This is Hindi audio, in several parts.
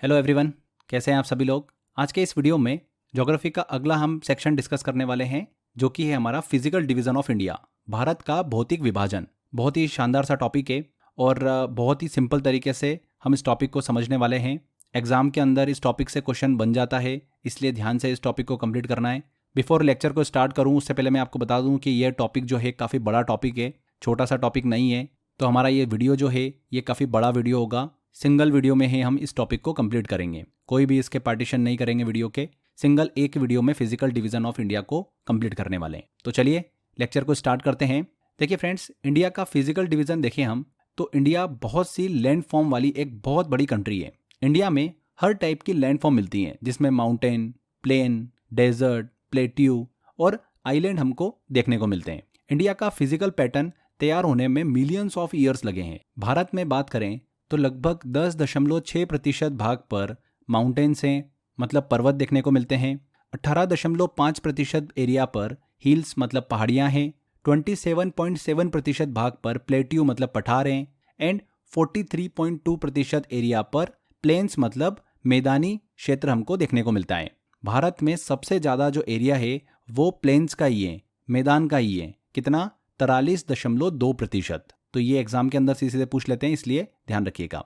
हेलो एवरीवन, कैसे हैं आप सभी लोग। आज के इस वीडियो में ज्योग्राफी का अगला हम सेक्शन डिस्कस करने वाले हैं, जो कि है हमारा physical division of India, Bharat का भौतिक विभाजन। बहुत ही शानदार सा टॉपिक है और बहुत ही सिंपल तरीके से हम इस टॉपिक को समझने वाले हैं। एग्जाम के अंदर इस टॉपिक से क्वेश्चन बन जाता है, इसलिए ध्यान से इस टॉपिक को कंप्लीट करना है। बिफोर लेक्चर को स्टार्ट करूँ उससे पहले मैं आपको बता दूं कि यह टॉपिक जो है काफ़ी बड़ा टॉपिक है, छोटा सा टॉपिक नहीं है। तो हमारा ये वीडियो जो है ये काफ़ी बड़ा वीडियो होगा। सिंगल वीडियो में ही हम इस टॉपिक को कंप्लीट करेंगे, कोई भी इसके पार्टीशन नहीं करेंगे वीडियो के। सिंगल एक वीडियो में फिजिकल डिवीजन ऑफ इंडिया को कंप्लीट करने वाले हैं। तो चलिए लेक्चर को स्टार्ट करते हैं। देखिए फ्रेंड्स, इंडिया का फिजिकल डिवीजन देखें हम तो इंडिया बहुत सी लैंड फॉर्म वाली एक बहुत बड़ी कंट्री है। इंडिया में हर टाइप की लैंड फॉर्म मिलती हैं, जिसमें माउंटेन, प्लेन, डेजर्ट, प्लेट्यू और आइलैंड हमको देखने को मिलते हैं। इंडिया का फिजिकल पैटर्न तैयार होने में मिलियंस ऑफ ईयर्स लगे हैं। भारत में बात करें तो लगभग 10.6% भाग पर माउंटेन्स हैं, मतलब पर्वत देखने को मिलते हैं। 18.5% एरिया पर हिल्स मतलब पहाड़ियां हैं। 27.7% भाग पर प्लेट्यू मतलब पठार हैं एंड 43.2% एरिया पर प्लेन्स मतलब मैदानी क्षेत्र हमको देखने को मिलता है। भारत में सबसे ज़्यादा जो एरिया है वो प्लेन्स का ही है, मैदान का ही है। कितना? 43.2%। तो ये एग्जाम के अंदर सीधे पूछ लेते हैं, इसलिए ध्यान रखिएगा।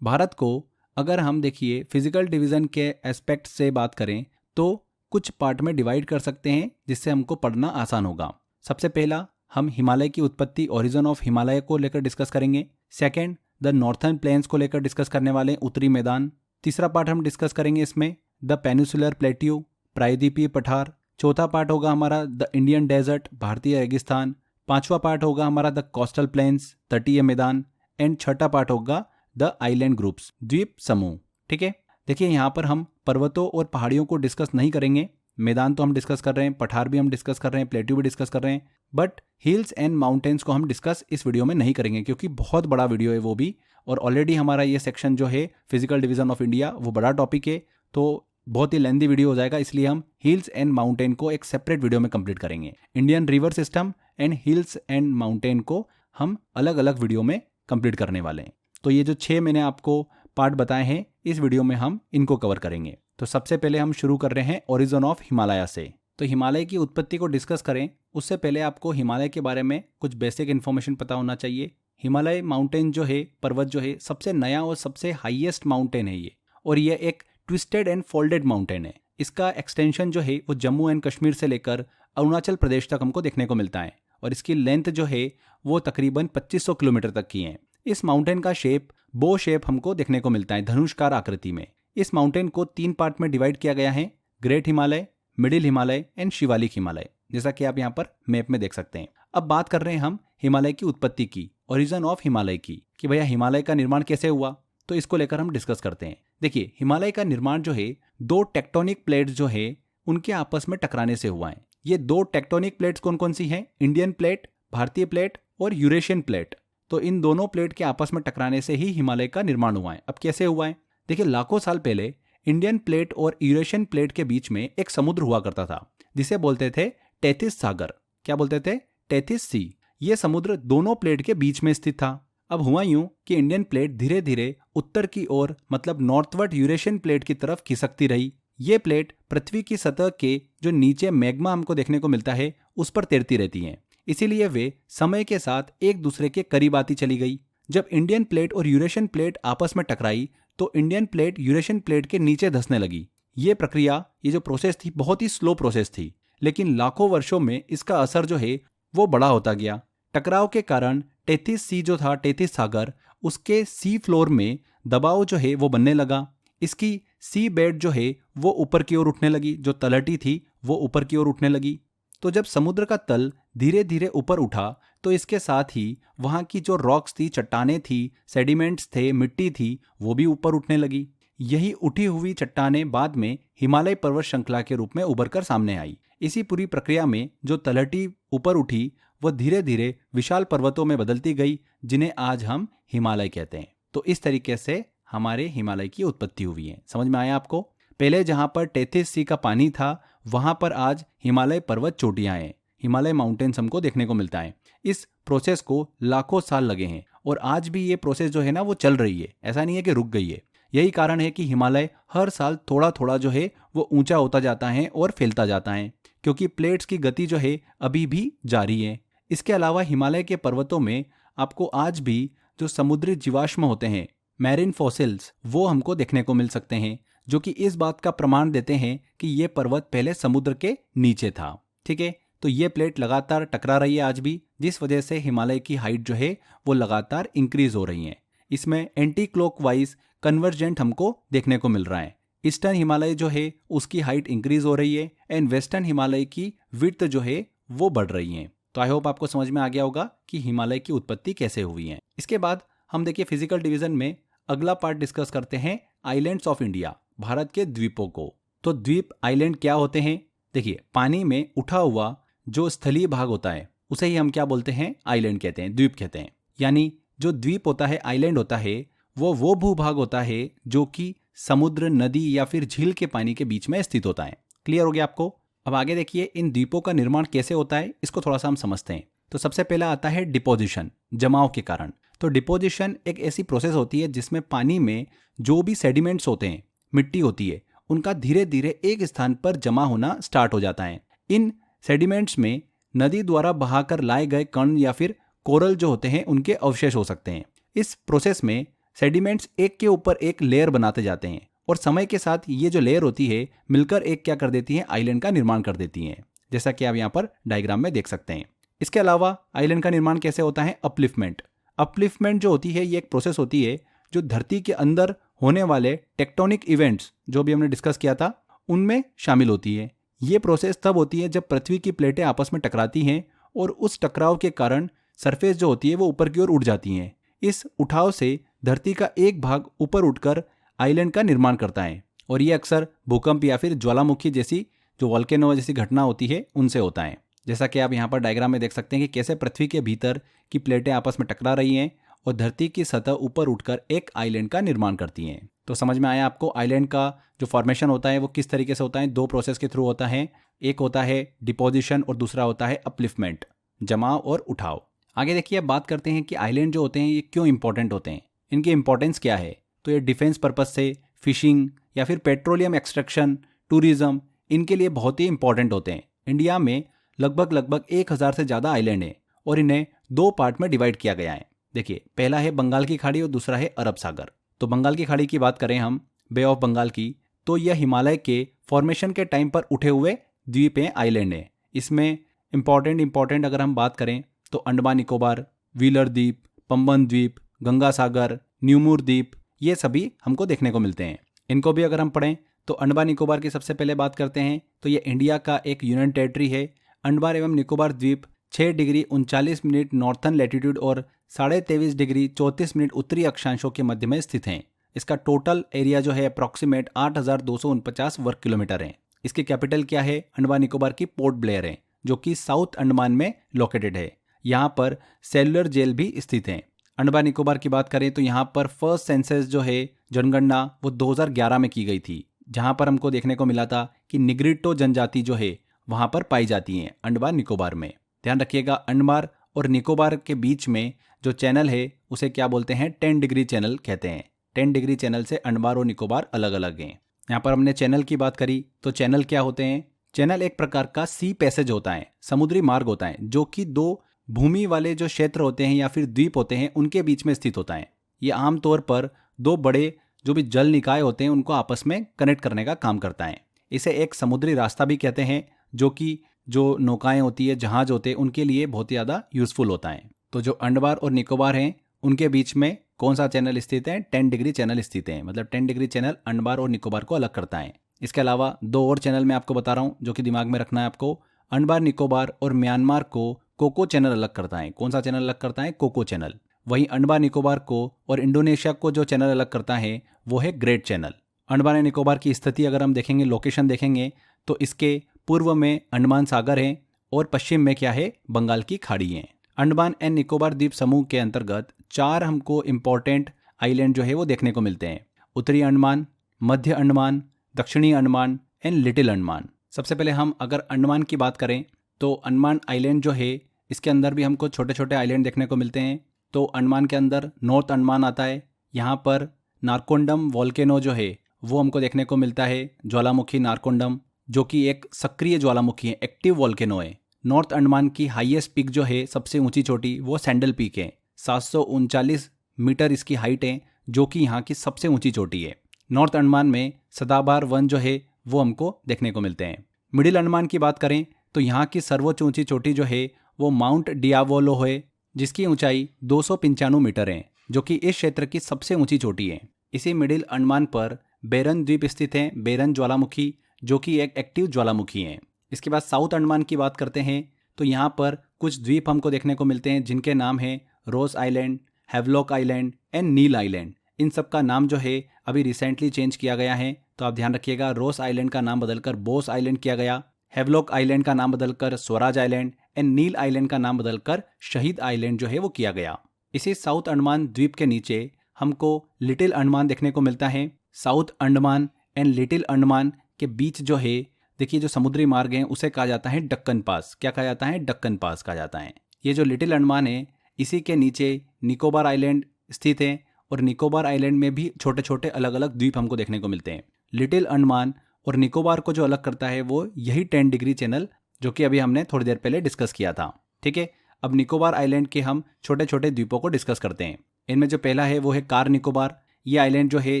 भारत को अगर हम देखिए फिजिकल डिवीजन के एस्पेक्ट से बात करें तो कुछ पार्ट में डिवाइड कर सकते हैं, जिससे हमको पढ़ना आसान होगा। सबसे पहला हम हिमालय की उत्पत्ति, ओरिजिन ऑफ हिमालय को लेकर डिस्कस करेंगे। सेकंड, द नॉर्थर्न प्लेन्स को लेकर डिस्कस करने वाले उत्तरी मैदान। तीसरा पार्ट हम डिस्कस करेंगे इसमें द पेनिसुलर प्लेट्यू, प्रायद्वीपीय पठार। चौथा पार्ट होगा हमारा द इंडियन डेजर्ट, भारतीय रेगिस्तान। पांचवा पार्ट होगा हमारा द कोस्टल प्लेन्स, तटीय मैदान। एंड छठा पार्ट होगा द आइलैंड ग्रुप्स, द्वीप समूह। ठीक है, देखिए यहाँ पर हम पर्वतों और पहाड़ियों को डिस्कस नहीं करेंगे। मैदान तो हम डिस्कस कर रहे हैं, पठार भी हम डिस्कस कर रहे हैं, प्लेट्यू भी डिस्कस कर रहे हैं, बट हिल्स एंड माउंटेन्स को हम डिस्कस इस वीडियो में नहीं करेंगे, क्योंकि बहुत बड़ा वीडियो है वो भी। और ऑलरेडी हमारा ये सेक्शन जो है फिजिकल डिवीजन ऑफ इंडिया वो बड़ा टॉपिक है, तो बहुत ही लेंथी वीडियो हो जाएगा, इसलिए हम हिल्स एंड माउंटेन को एक सेपरेट वीडियो में कंप्लीट करेंगे। Indian river system and hills and mountain को हम अलग अलग वीडियो में कंप्लीट करने वाले हैं। तो ये जो 6 मैंने आपको पार्ट बताए हैं, इस वीडियो में हम इनको कवर करेंगे। तो सबसे पहले हम शुरू कर रहे हैं ओरिजिन ऑफ हिमालय से। तो हिमालय की उत्पत्ति को डिस्कस करें उससे पहले आपको हिमालय के बारे में कुछ बेसिक इन्फॉर्मेशन पता होना चाहिए। हिमालय माउंटेन जो है, पर्वत जो है, सबसे नया और सबसे हाईएस्ट माउंटेन है ये, और ये एक ट्विस्टेड एंड फोल्डेड माउंटेन है। इसका एक्सटेंशन जो है वो जम्मू एंड कश्मीर से लेकर अरुणाचल प्रदेश तक हमको देखने को मिलता है, और इसकी लेंथ जो है वो तकरीबन 2500 किलोमीटर तक की है। इस माउंटेन का शेप बो शेप हमको देखने को मिलता है, धनुषकार आकृति में। इस माउंटेन को 3 पार्ट में डिवाइड किया गया है, great Himalaya, middle Himalaya and Shivalik Himalaya, जैसा कि आप यहाँ पर मैप में देख सकते हैं। अब बात कर रहे हैं हम हिमालय की उत्पत्ति की, ओरिजिन ऑफ हिमालय की, कि भैया हिमालय का निर्माण कैसे हुआ, तो इसको लेकर हम डिस्कस करते हैं। देखिए, हिमालय का निर्माण जो है 2 टेक्टोनिक प्लेट्स जो है उनके आपस में टकराने से हुआ है। ये 2 टेक्टोनिक प्लेट्स कौन कौन सी हैं? इंडियन प्लेट, भारतीय प्लेट और यूरेशियन प्लेट। तो इन दोनों प्लेट के आपस में टकराने से ही हिमालय का निर्माण हुआ है। अब कैसे हुआ है? देखिए, लाखों साल पहले इंडियन प्लेट और यूरेशियन प्लेट के बीच में एक समुद्र हुआ करता था, जिसे बोलते थे टेथिस सागर। क्या बोलते थे? Tethys sea. ये समुद्र दोनों प्लेट के बीच में स्थित था। अब हुआ यूं कि इंडियन प्लेट धीरे धीरे उत्तर की ओर, मतलब नॉर्थवर्ड यूरेशियन प्लेट की तरफ खिसकती रही। ये प्लेट पृथ्वी की सतह के जो नीचे मैग्मा हमको देखने को मिलता है उस पर तैरती रहती हैं, इसीलिए वे समय के साथ एक दूसरे के करीब आती चली गई। जब इंडियन प्लेट और यूरेशियन प्लेट आपस में टकराई तो इंडियन प्लेट यूरेशियन प्लेट के नीचे धंसने लगी। ये प्रक्रिया, ये जो प्रोसेस थी, बहुत ही स्लो प्रोसेस थी, लेकिन लाखों वर्षों में इसका असर जो है वो बड़ा होता गया। टकराव के कारण टेथिस सी जो था, टेथिस सागर, उसके सी फ्लोर में दबाव जो है वो बनने लगा। इसकी सी बेड जो है वो ऊपर की ओर उठने लगी, जो तलहटी थी वो ऊपर की ओर उठने लगी। तो जब समुद्र का तल धीरे धीरे ऊपर उठा तो इसके साथ ही वहाँ की जो रॉक्स थी, चट्टानें थी, सेडिमेंट्स थे, मिट्टी थी, वो भी ऊपर उठने लगी। यही उठी हुई चट्टानें बाद में हिमालय पर्वत श्रृंखला के रूप में उभर कर सामने आई। इसी पूरी प्रक्रिया में जो तलहटी ऊपर उठी वह धीरे धीरे विशाल पर्वतों में बदलती गई, जिन्हें आज हम हिमालय कहते हैं। तो इस तरीके से हमारे हिमालय की उत्पत्ति हुई है। समझ में आया आपको? पहले जहाँ पर टेथिस सी का पानी था वहाँ पर आज हिमालय पर्वत चोटियाँ हैं, हिमालय माउंटेन्स हमको देखने को मिलता है। इस प्रोसेस को लाखों साल लगे हैं और आज भी ये प्रोसेस जो है ना वो चल रही है, ऐसा नहीं है कि रुक गई है। यही कारण है कि हिमालय हर साल थोड़ा थोड़ा जो है वो ऊंचा होता जाता है और फैलता जाता है, क्योंकि प्लेट्स की गति जो है अभी भी जारी है। इसके अलावा हिमालय के पर्वतों में आपको आज भी जो समुद्री जीवाश्म होते हैं, मैरीन फॉसिल्स, वो हमको देखने को मिल सकते हैं, जो कि इस बात का प्रमाण देते हैं कि ये पर्वत पहले समुद्र के नीचे था। ठीक है, तो ये प्लेट लगातार टकरा रही है आज भी, जिस वजह से हिमालय की हाइट जो है वो लगातार इंक्रीज हो रही है। इसमें एंटी क्लॉकवाइज कन्वर्जेंट हमको देखने को मिल रहा है। ईस्टर्न हिमालय जो है उसकी हाइट इंक्रीज हो रही है एंड वेस्टर्न हिमालय की विड्थ जो है वो बढ़ रही है। तो आई होप आपको समझ में आ गया होगा कि हिमालय की उत्पत्ति कैसे हुई है। इसके बाद हम देखिए फिजिकल डिवीजन में अगला पार्ट डिस्कस करते हैं आइलैंड्स ऑफ इंडिया, भारत के द्वीपों को। तो द्वीप आइलैंड क्या होते हैं? देखिए, पानी में उठा हुआ जो स्थलीय भाग होता है उसे ही हम क्या बोलते हैं? आइलैंड कहते हैं, द्वीप कहते हैं। यानी जो द्वीप होता है, आइलैंड होता है, वो भूभाग होता है जो कि समुद्र, नदी या फिर झील के पानी के बीच में स्थित होता है। क्लियर हो गया आपको? अब आगे देखिए इन द्वीपों का निर्माण कैसे होता है, इसको थोड़ा सा हम समझते हैं। तो सबसे पहला आता है डिपोजिशन, जमाव के कारण। तो डिपोजिशन एक ऐसी प्रोसेस होती है जिसमें पानी में जो भी सेडिमेंट्स होते हैं, मिट्टी होती है, उनका धीरे धीरे एक स्थान पर जमा होना स्टार्ट हो जाता है। इन सेडिमेंट्स में नदी द्वारा बहाकर लाए गए कण या फिर कोरल जो होते हैं उनके अवशेष हो सकते हैं। इस प्रोसेस में सेडिमेंट्स एक के ऊपर एक लेयर बनाते जाते हैं और समय के साथ ये जो लेयर होती है मिलकर एक क्या कर देती है? आइलैंड का निर्माण कर देती हैं, जैसा कि आप यहाँ पर डायग्राम में देख सकते हैं। इसके अलावा आइलैंड का निर्माण कैसे होता है? अपलिफ्टमेंट। अपलिफ्टमेंट जो होती है ये एक प्रोसेस होती है जो धरती के अंदर होने वाले टेक्टोनिक इवेंट्स जो भी हमने डिस्कस किया था उनमें शामिल होती है। ये प्रोसेस तब होती है जब पृथ्वी की प्लेटें आपस में टकराती हैं और उस टकराव के कारण सरफेस जो होती है वो ऊपर की ओर उठ जाती हैं। इस उठाव से धरती का एक भाग ऊपर उठकर आइलैंड का निर्माण करता है और ये अक्सर भूकंप या फिर ज्वालामुखी जैसी जो वोल्केनो जैसी घटना होती है उनसे होता है। जैसा कि आप यहाँ पर डायग्राम में देख सकते हैं कि कैसे पृथ्वी के भीतर की प्लेटें आपस में टकरा रही हैं और धरती की सतह ऊपर उठकर एक आइलैंड का निर्माण करती हैं। तो समझ में आया आपको आइलैंड का जो फॉर्मेशन होता है वो किस तरीके से होता है? दो प्रोसेस के थ्रू होता है। एक होता है डिपोजिशन और दूसरा होता है अपलिफ्टमेंट, जमाव और उठाव। आगे देखिए, अब बात करते हैं कि आइलैंड जो होते हैं ये क्यों इंपॉर्टेंट होते हैं, इनकी इंपॉर्टेंस क्या है। तो ये डिफेंस पर्पस से, फिशिंग या फिर पेट्रोलियम एक्सट्रैक्शन, टूरिज्म, इनके लिए बहुत ही इंपॉर्टेंट होते हैं। इंडिया में लगभग 1000 से ज़्यादा आइलैंड हैं और इन्हें दो पार्ट में डिवाइड किया गया है। देखिए, पहला है बंगाल की खाड़ी और दूसरा है अरब सागर। तो बंगाल की खाड़ी की बात करें हम, बे ऑफ बंगाल की, तो यह हिमालय के फॉर्मेशन के टाइम पर उठे हुए द्वीप हैं, आइलैंड हैं। इसमें इंपॉर्टेंट अगर हम बात करें तो अंडमान निकोबार, व्हीलर द्वीप, पंबन द्वीप, गंगा सागर, न्यूमूर द्वीप, ये सभी हमको देखने को मिलते हैं। इनको भी अगर हम पढ़ें तो अंडमान निकोबार की सबसे पहले बात करते हैं तो ये इंडिया का एक यूनियन टेरिटरी है। अंडमान एवं निकोबार द्वीप 6 डिग्री 39 मिनट नॉर्थर्न लैटिट्यूड और 23.5 डिग्री 34 मिनट उत्तरी अक्षांशों के मध्य में स्थित हैं। इसका टोटल एरिया जो है अप्रॉक्सीमेट 8,249 वर्ग किलोमीटर है। इसकी कैपिटल क्या है? अंडमान निकोबार की पोर्ट ब्लेयर है, जो कि साउथ अंडमान में लोकेटेड है। यहाँ पर सेलुलर जेल भी स्थित है। अंडमान निकोबार की बात करें तो यहाँ पर फर्स्ट सेंसस जो है, जनगणना, वो 2011 में की गई थी, जहाँ पर हमको देखने को मिला था कि निग्रिटो जनजाति जो है वहाँ पर पाई जाती हैं अंडमान निकोबार में। ध्यान रखिएगा, अंडमान और निकोबार के बीच में जो चैनल है उसे क्या बोलते हैं? 10 डिग्री चैनल कहते हैं। 10 डिग्री चैनल से अंडमान और निकोबार अलग अलग हैं। यहाँ पर हमने चैनल की बात करी, तो चैनल क्या होते हैं? चैनल एक प्रकार का सी पैसेज होता है, समुद्री मार्ग होता है, जो कि दो भूमि वाले जो क्षेत्र होते हैं या फिर द्वीप होते हैं उनके बीच में स्थित होता है। ये आमतौर पर दो बड़े जो भी जल निकाय होते हैं उनको आपस में कनेक्ट करने का काम करता है। इसे एक समुद्री रास्ता भी कहते हैं, जो कि जो नौकाएं होती है, जहाज होते हैं, उनके लिए बहुत ही ज़्यादा यूजफुल होता है। तो जो अंडमान और निकोबार हैं उनके बीच में कौन सा चैनल स्थित है? 10 डिग्री चैनल स्थित है। मतलब 10 डिग्री चैनल अंडमान और निकोबार को अलग करता है। इसके अलावा दो और चैनल मैं आपको बता रहा हूँ जो कि दिमाग में रखना है आपको। अंडमान निकोबार और म्यांमार को कोको चैनल अलग करता है। कौन सा चैनल अलग करता है? कोको चैनल। वहीं अंडमान निकोबार को और इंडोनेशिया को जो चैनल अलग करता है वो है great channel. Andaman and Nicobar की स्थिति अगर हम देखेंगे, लोकेशन देखेंगे, तो इसके पूर्व में अंडमान सागर है और पश्चिम में क्या है? बंगाल की खाड़ी है। अंडमान एंड निकोबार द्वीप समूह के अंतर्गत 4 हमको इंपॉर्टेंट आइलैंड जो है वो देखने को मिलते हैं। उत्तरी अंडमान, मध्य अंडमान, दक्षिणी अंडमान एंड लिटिल अंडमान। सबसे पहले हम अगर अंडमान की बात करें तो अंडमान आइलैंड जो है इसके अंदर भी हमको छोटे छोटे आइलैंड देखने को मिलते हैं। तो अंडमान के अंदर नॉर्थ अंडमान आता है। यहाँ पर नारकोंडम वोल्केनो जो है वो हमको देखने को मिलता है, ज्वालामुखी नारकोंडम, जो कि एक सक्रिय ज्वालामुखी है, एक्टिव वोल्केनो है। नॉर्थ अंडमान की हाईएस्ट पीक जो है, सबसे ऊंची चोटी, वो सैंडल पीक है। 739 मीटर इसकी हाइट है, जो कि यहाँ की सबसे ऊंची चोटी है। नॉर्थ अंडमान में सदाबहार वन जो है वो हमको देखने को मिलते हैं। मिडिल अंडमान की बात करें तो यहाँ की सर्वोच्च ऊंची चोटी जो है वो माउंट डियावोलो है, जिसकी ऊंचाई 295 मीटर है, जो कि इस क्षेत्र की सबसे ऊंची चोटी है। इसी मिडिल अंडमान पर बेरन द्वीप स्थित है, बेरन ज्वालामुखी, जो कि एक एक्टिव ज्वालामुखी है। इसके बाद साउथ अंडमान की बात करते हैं तो यहाँ पर कुछ द्वीप हमको देखने को मिलते हैं, जिनके नाम हैं Ross island, Havelock island and nil island. इन सब का नाम जो है अभी रिसेंटली चेंज किया गया है, तो आप ध्यान रखिएगा। रोस आइलैंड का नाम बदलकर बोस आइलैंड किया गया, हैवलॉक आइलैंड का नाम बदलकर Swaraj island and nil island का नाम बदलकर शहीद आइलैंड जो है वो किया गया। इसी साउथ अंडमान द्वीप के नीचे हमको लिटिल अंडमान देखने को मिलता है। South Andaman and little Andaman के बीच जो है, देखिए जो समुद्री मार्ग है उसे कहा जाता है डक्कन पास। क्या कहा जाता है? डक्कन पास कहा जाता है। ये जो लिटिल अंडमान है, इसी के नीचे निकोबार आइलैंड स्थित है, और निकोबार आइलैंड में भी छोटे छोटे अलग अलग द्वीप हमको देखने को मिलते हैं। लिटिल अंडमान और निकोबार को जो अलग करता है वो यही 10 डिग्री चैनल, जो कि अभी हमने थोड़ी देर पहले डिस्कस किया था। ठीक है, अब निकोबार आइलैंड के हम छोटे छोटे द्वीपों को डिस्कस करते हैं। इनमें जो पहला है वो है कार निकोबार। ये आइलैंड जो है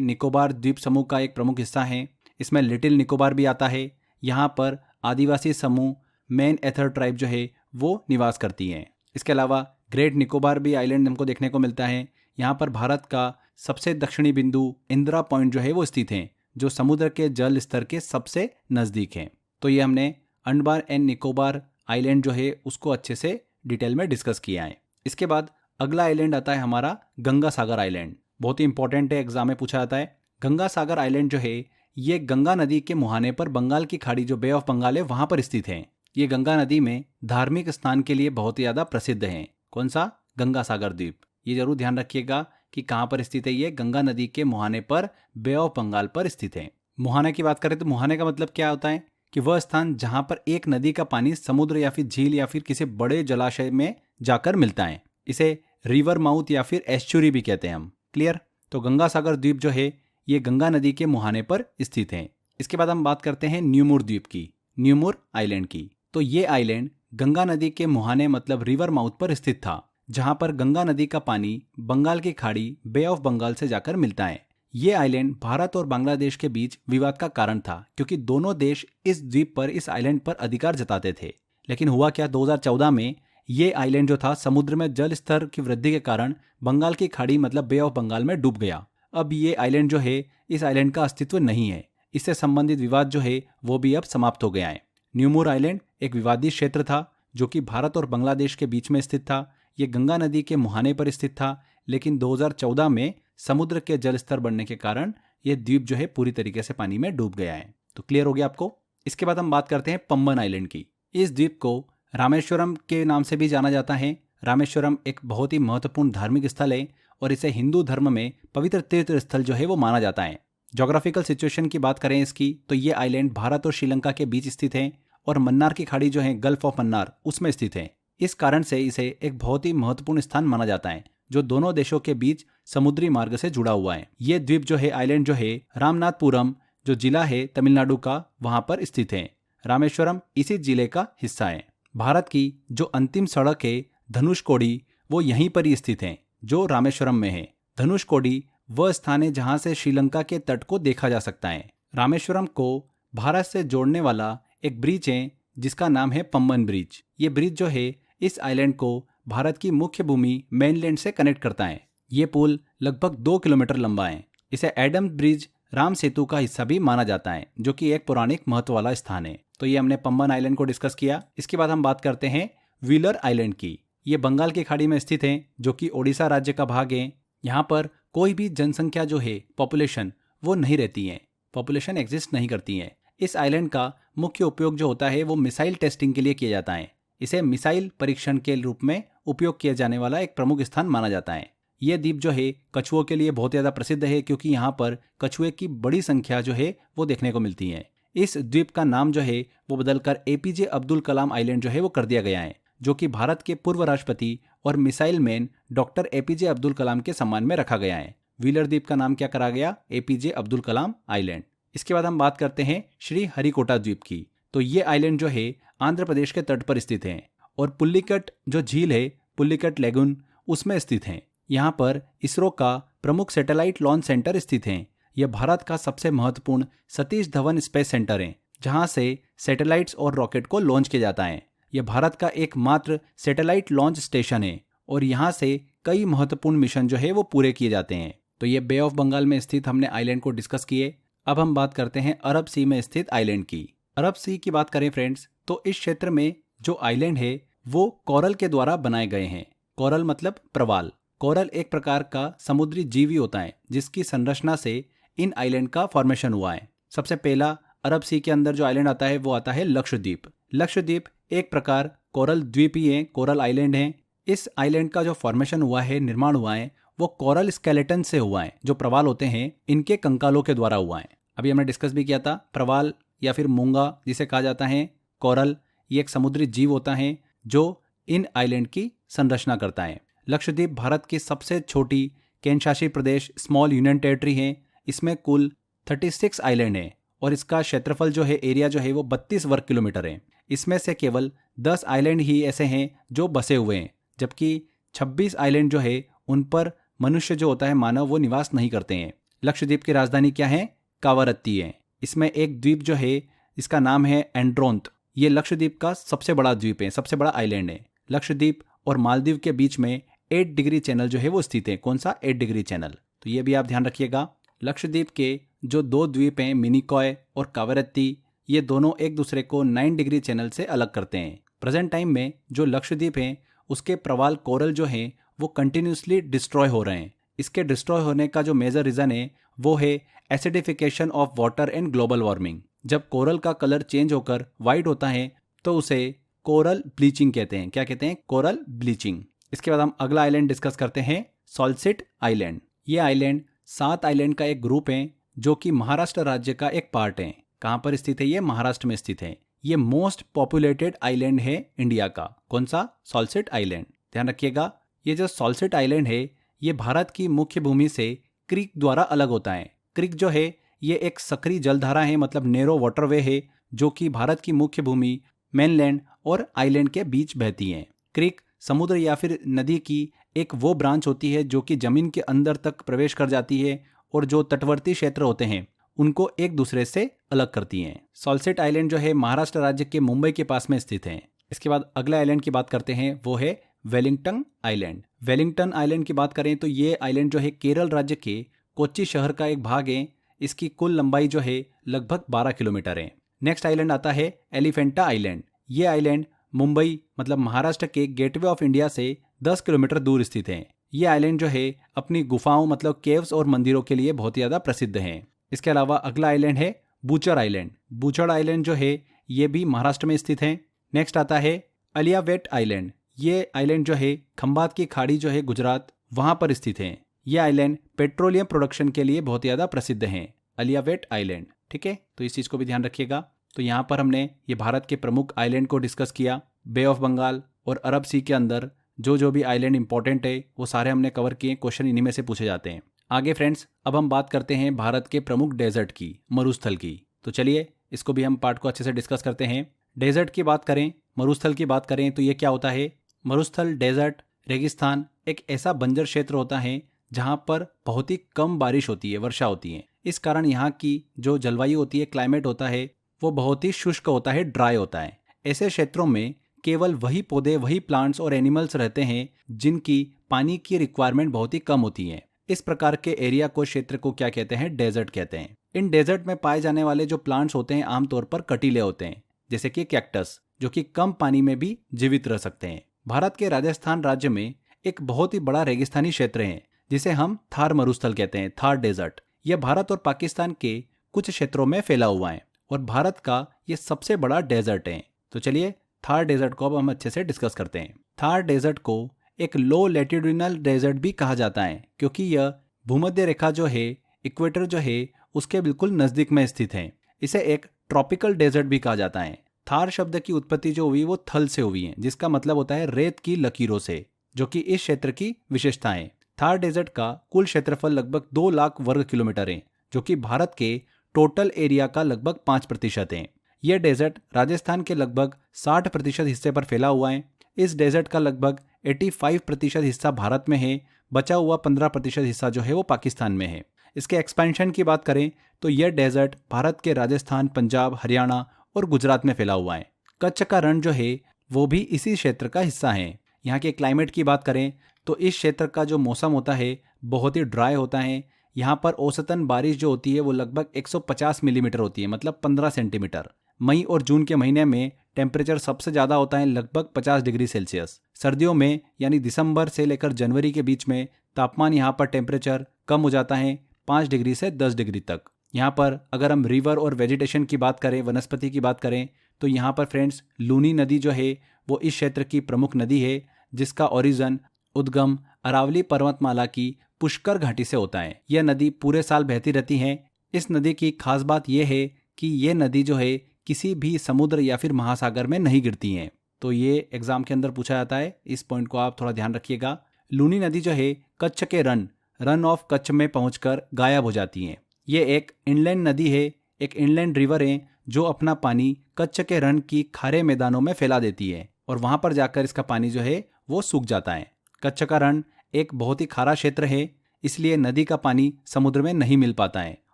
निकोबार द्वीप समूह का एक प्रमुख हिस्सा है। इसमें लिटिल निकोबार भी आता है। यहाँ पर आदिवासी समूह मैन एथर ट्राइब जो है वो निवास करती हैं। इसके अलावा ग्रेट निकोबार भी आइलैंड हमको देखने को मिलता है। यहाँ पर भारत का सबसे दक्षिणी बिंदु इंदिरा पॉइंट जो है वो स्थित है, जो समुद्र के जल स्तर के सबसे नज़दीक है। तो ये हमने अंडमान एंड निकोबार आइलैंड जो है उसको अच्छे से डिटेल में डिस्कस किया है। इसके बाद अगला आइलैंड आता है हमारा गंगा सागर आइलैंड। बहुत ही इंपॉर्टेंट है, एग्जाम में पूछा जाता है। गंगा सागर आइलैंड जो है ये गंगा नदी के मुहाने पर बंगाल की खाड़ी जो बे ऑफ बंगाल है वहां पर स्थित है। ये गंगा नदी में धार्मिक स्नान के लिए बहुत ही ज्यादा प्रसिद्ध है। कौन सा? गंगा सागर द्वीप। ये जरूर ध्यान रखिएगा कि कहाँ पर स्थित है। ये गंगा नदी के मुहाने पर बे ऑफ बंगाल पर स्थित है। मुहाने की बात करें तो मुहाने का मतलब क्या होता है कि वह स्थान जहां पर एक नदी का पानी समुद्र या फिर झील या फिर किसी बड़े जलाशय में जाकर मिलता है। इसे रिवर माउथ या फिर एस्चुरी भी कहते हैं हम। क्लियर? तो गंगा सागर द्वीप जो है ये गंगा नदी के मुहाने पर स्थित है। इसके बाद हम बात करते हैं न्यूमुर द्वीप की, न्यूमुर आइलैंड की। तो ये आइलैंड गंगा नदी के मुहाने मतलब रिवर माउथ पर स्थित था, जहां पर गंगा नदी का पानी बंगाल की खाड़ी बे ऑफ बंगाल से जाकर मिलता है। ये आइलैंड भारत और बांग्लादेश के बीच विवाद का कारण था, क्योंकि दोनों देश इस द्वीप पर, इस आइलैंड पर अधिकार जताते थे। लेकिन हुआ क्या, 2014 में ये आइलैंड जो था समुद्र में जल स्तर की वृद्धि के कारण बंगाल की खाड़ी मतलब बे ऑफ बंगाल में डूब गया। अब ये आइलैंड जो है, इस आइलैंड का अस्तित्व नहीं है। इससे संबंधित विवाद जो है वो भी अब समाप्त हो गया है। न्यूमुर आइलैंड एक विवादित क्षेत्र था जो कि भारत और बांग्लादेश के बीच में स्थित था। ये गंगा नदी के मुहाने पर स्थित था, लेकिन 2014 में समुद्र के जल स्तर बढ़ने के कारण ये द्वीप जो है पूरी तरीके से पानी में डूब गया है। तो क्लियर हो गया आपको? इसके बाद हम बात करते हैं पंबन आइलैंड की। इस द्वीप को रामेश्वरम के नाम से भी जाना जाता है। रामेश्वरम एक बहुत ही महत्वपूर्ण धार्मिक स्थल है और इसे हिंदू धर्म में पवित्र तीर्थ स्थल जो है वो माना जाता है। ज्योग्राफिकल सिचुएशन की बात करें इसकी, तो ये आइलैंड भारत और श्रीलंका के बीच स्थित है और मन्नार की खाड़ी जो है गल्फ ऑफ मन्नार उसमें स्थित है। इस कारण से इसे एक बहुत ही महत्वपूर्ण स्थान माना जाता है जो दोनों देशों के बीच समुद्री मार्ग से जुड़ा हुआ है। ये द्वीप जो है, आइलैंड जो है, रामनाथपुरम जो जिला है तमिलनाडु का, वहां पर स्थित है। रामेश्वरम इसी जिले का हिस्सा है। भारत की जो अंतिम सड़क है धनुषकोडी, वो यहीं पर ही स्थित है जो रामेश्वरम में है। धनुषकोडी वह स्थान है जहां से श्रीलंका के तट को देखा जा सकता है। रामेश्वरम को भारत से जोड़ने वाला एक ब्रिज है जिसका नाम है पंबन ब्रिज। ये ब्रिज जो है इस आइलैंड को भारत की मुख्य भूमि मेनलैंड से कनेक्ट करता है। ये पुल लगभग 2 किलोमीटर लंबा है। इसे एडम ब्रिज राम सेतु का हिस्सा भी माना जाता है, जो कि एक पौराणिक महत्व वाला स्थान है। तो ये हमने पंबन आइलैंड को डिस्कस किया। इसके बाद हम बात करते हैं व्हीलर आइलैंड की। ये बंगाल की खाड़ी में स्थित है जो कि ओडिशा राज्य का भाग है। यहाँ पर कोई भी जनसंख्या जो है, पॉपुलेशन, वो नहीं रहती है, पॉपुलेशन एग्जिस्ट नहीं करती है। इस आइलैंड का मुख्य उपयोग जो होता है वो मिसाइल टेस्टिंग के लिए किया जाता है। इसे मिसाइल परीक्षण के रूप में उपयोग किया जाने वाला एक प्रमुख स्थान माना जाता है। यह द्वीप जो है कछुओं के लिए बहुत ज़्यादा प्रसिद्ध है, क्योंकि यहाँ पर कछुए की बड़ी संख्या जो है वो देखने को मिलती है। इस द्वीप का नाम जो है वो बदलकर एपीजे अब्दुल कलाम आइलैंड जो है वो कर दिया गया है, जो कि भारत के पूर्व राष्ट्रपति और missile man doctor APJ Abdul Kalam के सम्मान में रखा गया है। व्हीलर द्वीप का नाम क्या करा गया? एपीजे अब्दुल कलाम आइलैंड। इसके बाद हम बात करते हैं श्री हरिकोटा द्वीप की। तो ये आइलैंड जो है आंध्र प्रदेश के तट पर स्थित है और पुल्लिकट जो झील है, पुल्लिकट लेगून, उसमें स्थित है। यहाँ पर इसरो का प्रमुख सैटेलाइट लॉन्च सेंटर स्थित है। यह भारत का सबसे महत्वपूर्ण सतीश धवन स्पेस सेंटर है, जहाँ से सैटेलाइट्स और रॉकेट को लॉन्च किया जाता है। यह भारत का एकमात्र सैटेलाइट लॉन्च स्टेशन है और यहाँ से कई महत्वपूर्ण मिशन जो है वो पूरे किए जाते हैं। तो ये बे ऑफ बंगाल में स्थित हमने आइलैंड को डिस्कस किए। अब हम बात करते हैं अरब सी में स्थित आइलैंड की। अरब सी की बात करें फ्रेंड्स, तो इस क्षेत्र में जो आइलैंड है वो कोरल के द्वारा बनाए गए हैं। कोरल मतलब प्रवाल। कोरल एक प्रकार का समुद्री जीवी होता है जिसकी संरचना से इन आइलैंड का फॉर्मेशन हुआ है। सबसे पहला अरब सी के अंदर जो आइलैंड आता है वो आता है लक्षद्वीप। लक्षद्वीप एक प्रकार कोरल द्वीप ही है, कोरल आइलैंड है। इस आइलैंड का जो फॉर्मेशन हुआ है, निर्माण हुआ है, वो कोरल स्केलेटन से हुआ है। जो प्रवाल होते हैं इनके कंकालों के द्वारा हुआ है। अभी हमने डिस्कस भी किया था, प्रवाल या फिर मूंगा जिसे कहा जाता है, कोरल, ये एक समुद्री जीव होता है जो इन आइलैंड की संरचना करता है। लक्षद्वीप भारत की सबसे छोटी केंद्रशासित प्रदेश स्मॉल यूनियन टेरिटरी है। इसमें कुल 36 आइलैंड है और इसका क्षेत्रफल जो है, एरिया जो है वो 32 वर्ग किलोमीटर है। इसमें से केवल 10 आइलैंड ही ऐसे हैं जो बसे हुए हैं, जबकि 26 आइलैंड जो है उन पर मनुष्य जो होता है, मानव, वो निवास नहीं करते हैं। लक्षद्वीप की राजधानी क्या है? कावारत्ती है। इसमें एक द्वीप जो है इसका नाम है एंड्रोंत। ये लक्षद्वीप का सबसे बड़ा द्वीप है, सबसे बड़ा आइलैंड है। लक्षद्वीप और मालदीव के बीच में 8 डिग्री चैनल जो है वो स्थित है। कौन सा? 8 डिग्री चैनल। तो ये भी आप ध्यान रखिएगा। लक्षद्वीप के जो 2 द्वीप हैं, मिनिकॉय और कावारत्ती, ये दोनों एक दूसरे को 9 डिग्री चैनल से अलग करते हैं। प्रेजेंट टाइम में जो लक्षद्वीप है उसके प्रवाल कोरल जो हैं वो कंटिन्यूसली डिस्ट्रॉय हो रहे हैं। इसके डिस्ट्रॉय होने का जो मेजर रीजन है वो है acidification of water and global warming. जब कोरल का कलर चेंज होकर वाइट होता है तो उसे कोरल ब्लीचिंग कहते हैं। क्या कहते हैं? Coral bleaching. इसके बाद हम अगला आइलैंड डिस्कस करते हैं, सॉल्सिट आइलैंड। ये आइलैंड 7 आइलैंड का एक ग्रुप है जो कि महाराष्ट्र राज्य का एक पार्ट है। कहाँ पर स्थित है? ये महाराष्ट्र में स्थित है। ये मोस्ट पॉपुलेटेड आइलैंड है इंडिया का। कौन सा? सॉल्सिट आइलैंड। ध्यान रखिएगा, ये जो सॉल्सिट आइलैंड है ये भारत की मुख्य भूमि से क्रीक द्वारा अलग होता है। क्रीक जो है ये एक सक्रिय जलधारा है, मतलब नैरो वाटरवे है, जो कि भारत की मुख्य भूमि, मेनलैंड और आइलैंड के बीच बहती है। क्रीक समुद्र या फिर नदी की एक वो ब्रांच होती है जो कि जमीन के अंदर तक प्रवेश कर जाती है और जो तटवर्ती क्षेत्र होते हैं उनको एक दूसरे से अलग करती हैं। सॉल्सिट आइलैंड जो है महाराष्ट्र राज्य के मुंबई के पास में स्थित है। इसके बाद अगला आइलैंड की बात करते हैं, वो है वेलिंगटन आइलैंड। वेलिंगटन आइलैंड की बात करें तो ये आइलैंड जो है केरल राज्य के कोच्चि शहर का एक भाग है। इसकी कुल लंबाई जो है लगभग 12 किलोमीटर है। नेक्स्ट आइलैंड आता है एलिफेंटा आइलैंड। ये आइलैंड मुंबई मतलब महाराष्ट्र के गेटवे ऑफ इंडिया से 10 किलोमीटर दूर स्थित है। ये आइलैंड जो है अपनी गुफाओं मतलब केव्स और मंदिरों के लिए बहुत ही ज़्यादा प्रसिद्ध है। इसके अलावा अगला आइलैंड है बूचर आइलैंड। बूचर आइलैंड जो है ये भी महाराष्ट्र में स्थित है। नेक्स्ट आता है अलियावेट आइलैंड। ये आइलैंड जो है खंबात की खाड़ी जो है गुजरात, वहाँ पर स्थित है। ये आइलैंड पेट्रोलियम प्रोडक्शन के लिए बहुत ज़्यादा प्रसिद्ध है, अलियावेट आइलैंड। ठीक है, तो इस चीज़ को भी ध्यान रखिएगा। तो यहाँ पर हमने ये भारत के प्रमुख आइलैंड को डिस्कस किया। बे ऑफ बंगाल और अरब सी के अंदर जो भी आइलैंड इंपॉर्टेंट है वो सारे हमने कवर किए। क्वेश्चन इन्हीं में से पूछे जाते हैं। आगे फ्रेंड्स, अब हम बात करते हैं भारत के प्रमुख डेजर्ट की, मरुस्थल की। तो चलिए इसको भी हम पार्ट को अच्छे से डिस्कस करते हैं। डेजर्ट की बात करें, मरुस्थल की बात करें तो ये क्या होता है? मरुस्थल, डेजर्ट, रेगिस्तान एक ऐसा बंजर क्षेत्र होता है जहाँ पर बहुत ही कम बारिश होती है, वर्षा होती है। इस कारण यहाँ की जो जलवायु होती है, क्लाइमेट होता है, वो बहुत ही शुष्क होता है, ड्राई होता है। ऐसे क्षेत्रों में केवल वही पौधे, वही प्लांट्स और एनिमल्स रहते हैं जिनकी पानी की रिक्वायरमेंट बहुत ही कम होती है। इस प्रकार के एरिया को, क्षेत्र को क्या कहते हैं? डेजर्ट कहते हैं। इन डेजर्ट में पाए जाने वाले जो प्लांट्स होते हैं आमतौर पर कटीले होते हैं, जैसे कि कैक्टस, जो कि कम पानी में भी जीवित रह सकते हैं। भारत के राजस्थान राज्य में एक बहुत ही बड़ा रेगिस्तानी क्षेत्र है जिसे हम थार मरुस्थल कहते हैं, थार डेजर्ट। यह भारत और पाकिस्तान के कुछ क्षेत्रों में फैला हुआ है और भारत का ये सबसे बड़ा डेजर्ट है। तो चलिए थार डेजर्ट को अब हम अच्छे से डिस्कस करते हैं। थार डेजर्ट को एक लो लैटिट्यूडिनल डेजर्ट भी कहा जाता है क्योंकि यह भूमध्य रेखा जो है, इक्वेटर जो है, उसके बिल्कुल नजदीक में स्थित है। इसे एक ट्रॉपिकल डेजर्ट भी कहा जाता है। थार शब्द की उत्पत्ति जो हुई वो थल से हुई है, जिसका मतलब होता है रेत की लकीरों से, जो कि इस क्षेत्र की विशेषता है। थार डेजर्ट का कुल क्षेत्रफल लगभग 2 लाख वर्ग किलोमीटर है, जो कि भारत के टोटल एरिया का लगभग 5% है। यह डेजर्ट राजस्थान के लगभग 60% हिस्से पर फैला हुआ है। इस डेजर्ट का लगभग 85% हिस्सा भारत में है, बचा हुआ 15% हिस्सा जो है वो पाकिस्तान में है। इसके एक्सपेंशन की बात करें तो यह डेजर्ट भारत के राजस्थान, पंजाब, हरियाणा और गुजरात में फैला हुआ है। कच्छ का रण जो है वो भी इसी क्षेत्र का हिस्सा है। यहाँ के क्लाइमेट की बात करें तो इस क्षेत्र का जो मौसम होता है बहुत ही ड्राई होता है। यहाँ पर औसतन बारिश जो होती है वो लगभग 150 मिलीमीटर होती है, मतलब 15 सेंटीमीटर। मई और जून के महीने में टेम्परेचर सबसे ज़्यादा होता है, लगभग 50 डिग्री सेल्सियस। सर्दियों में यानी दिसंबर से लेकर जनवरी के बीच में तापमान यहाँ पर टेम्परेचर कम हो जाता है 5 डिग्री से 10 डिग्री तक। यहाँ पर अगर हम रिवर और वेजिटेशन की बात करें, वनस्पति की बात करें, तो यहाँ पर फ्रेंड्स लूनी नदी जो है वो इस क्षेत्र की प्रमुख नदी है, जिसका ओरिजिन उद्गम अरावली पर्वतमाला की पुष्कर घाटी से होता है। यह नदी पूरे साल बहती रहती है। इस नदी की खास बात यह है कि यह नदी जो है किसी भी समुद्र या फिर महासागर में नहीं गिरती हैं। तो ये एग्जाम के अंदर पूछा जाता है, इस पॉइंट को आप थोड़ा ध्यान रखिएगा। लूनी नदी जो है कच्छ के रन ऑफ कच्छ में पहुंचकर गायब हो जाती हैं। ये एक इनलैंड नदी है, एक इनलैंड रिवर है जो अपना पानी कच्छ के रन की खारे मैदानों में फैला देती है और वहां पर जाकर इसका पानी जो है वो सूख जाता है। कच्छ का रण एक बहुत ही खारा क्षेत्र है, इसलिए नदी का पानी समुद्र में नहीं मिल पाता है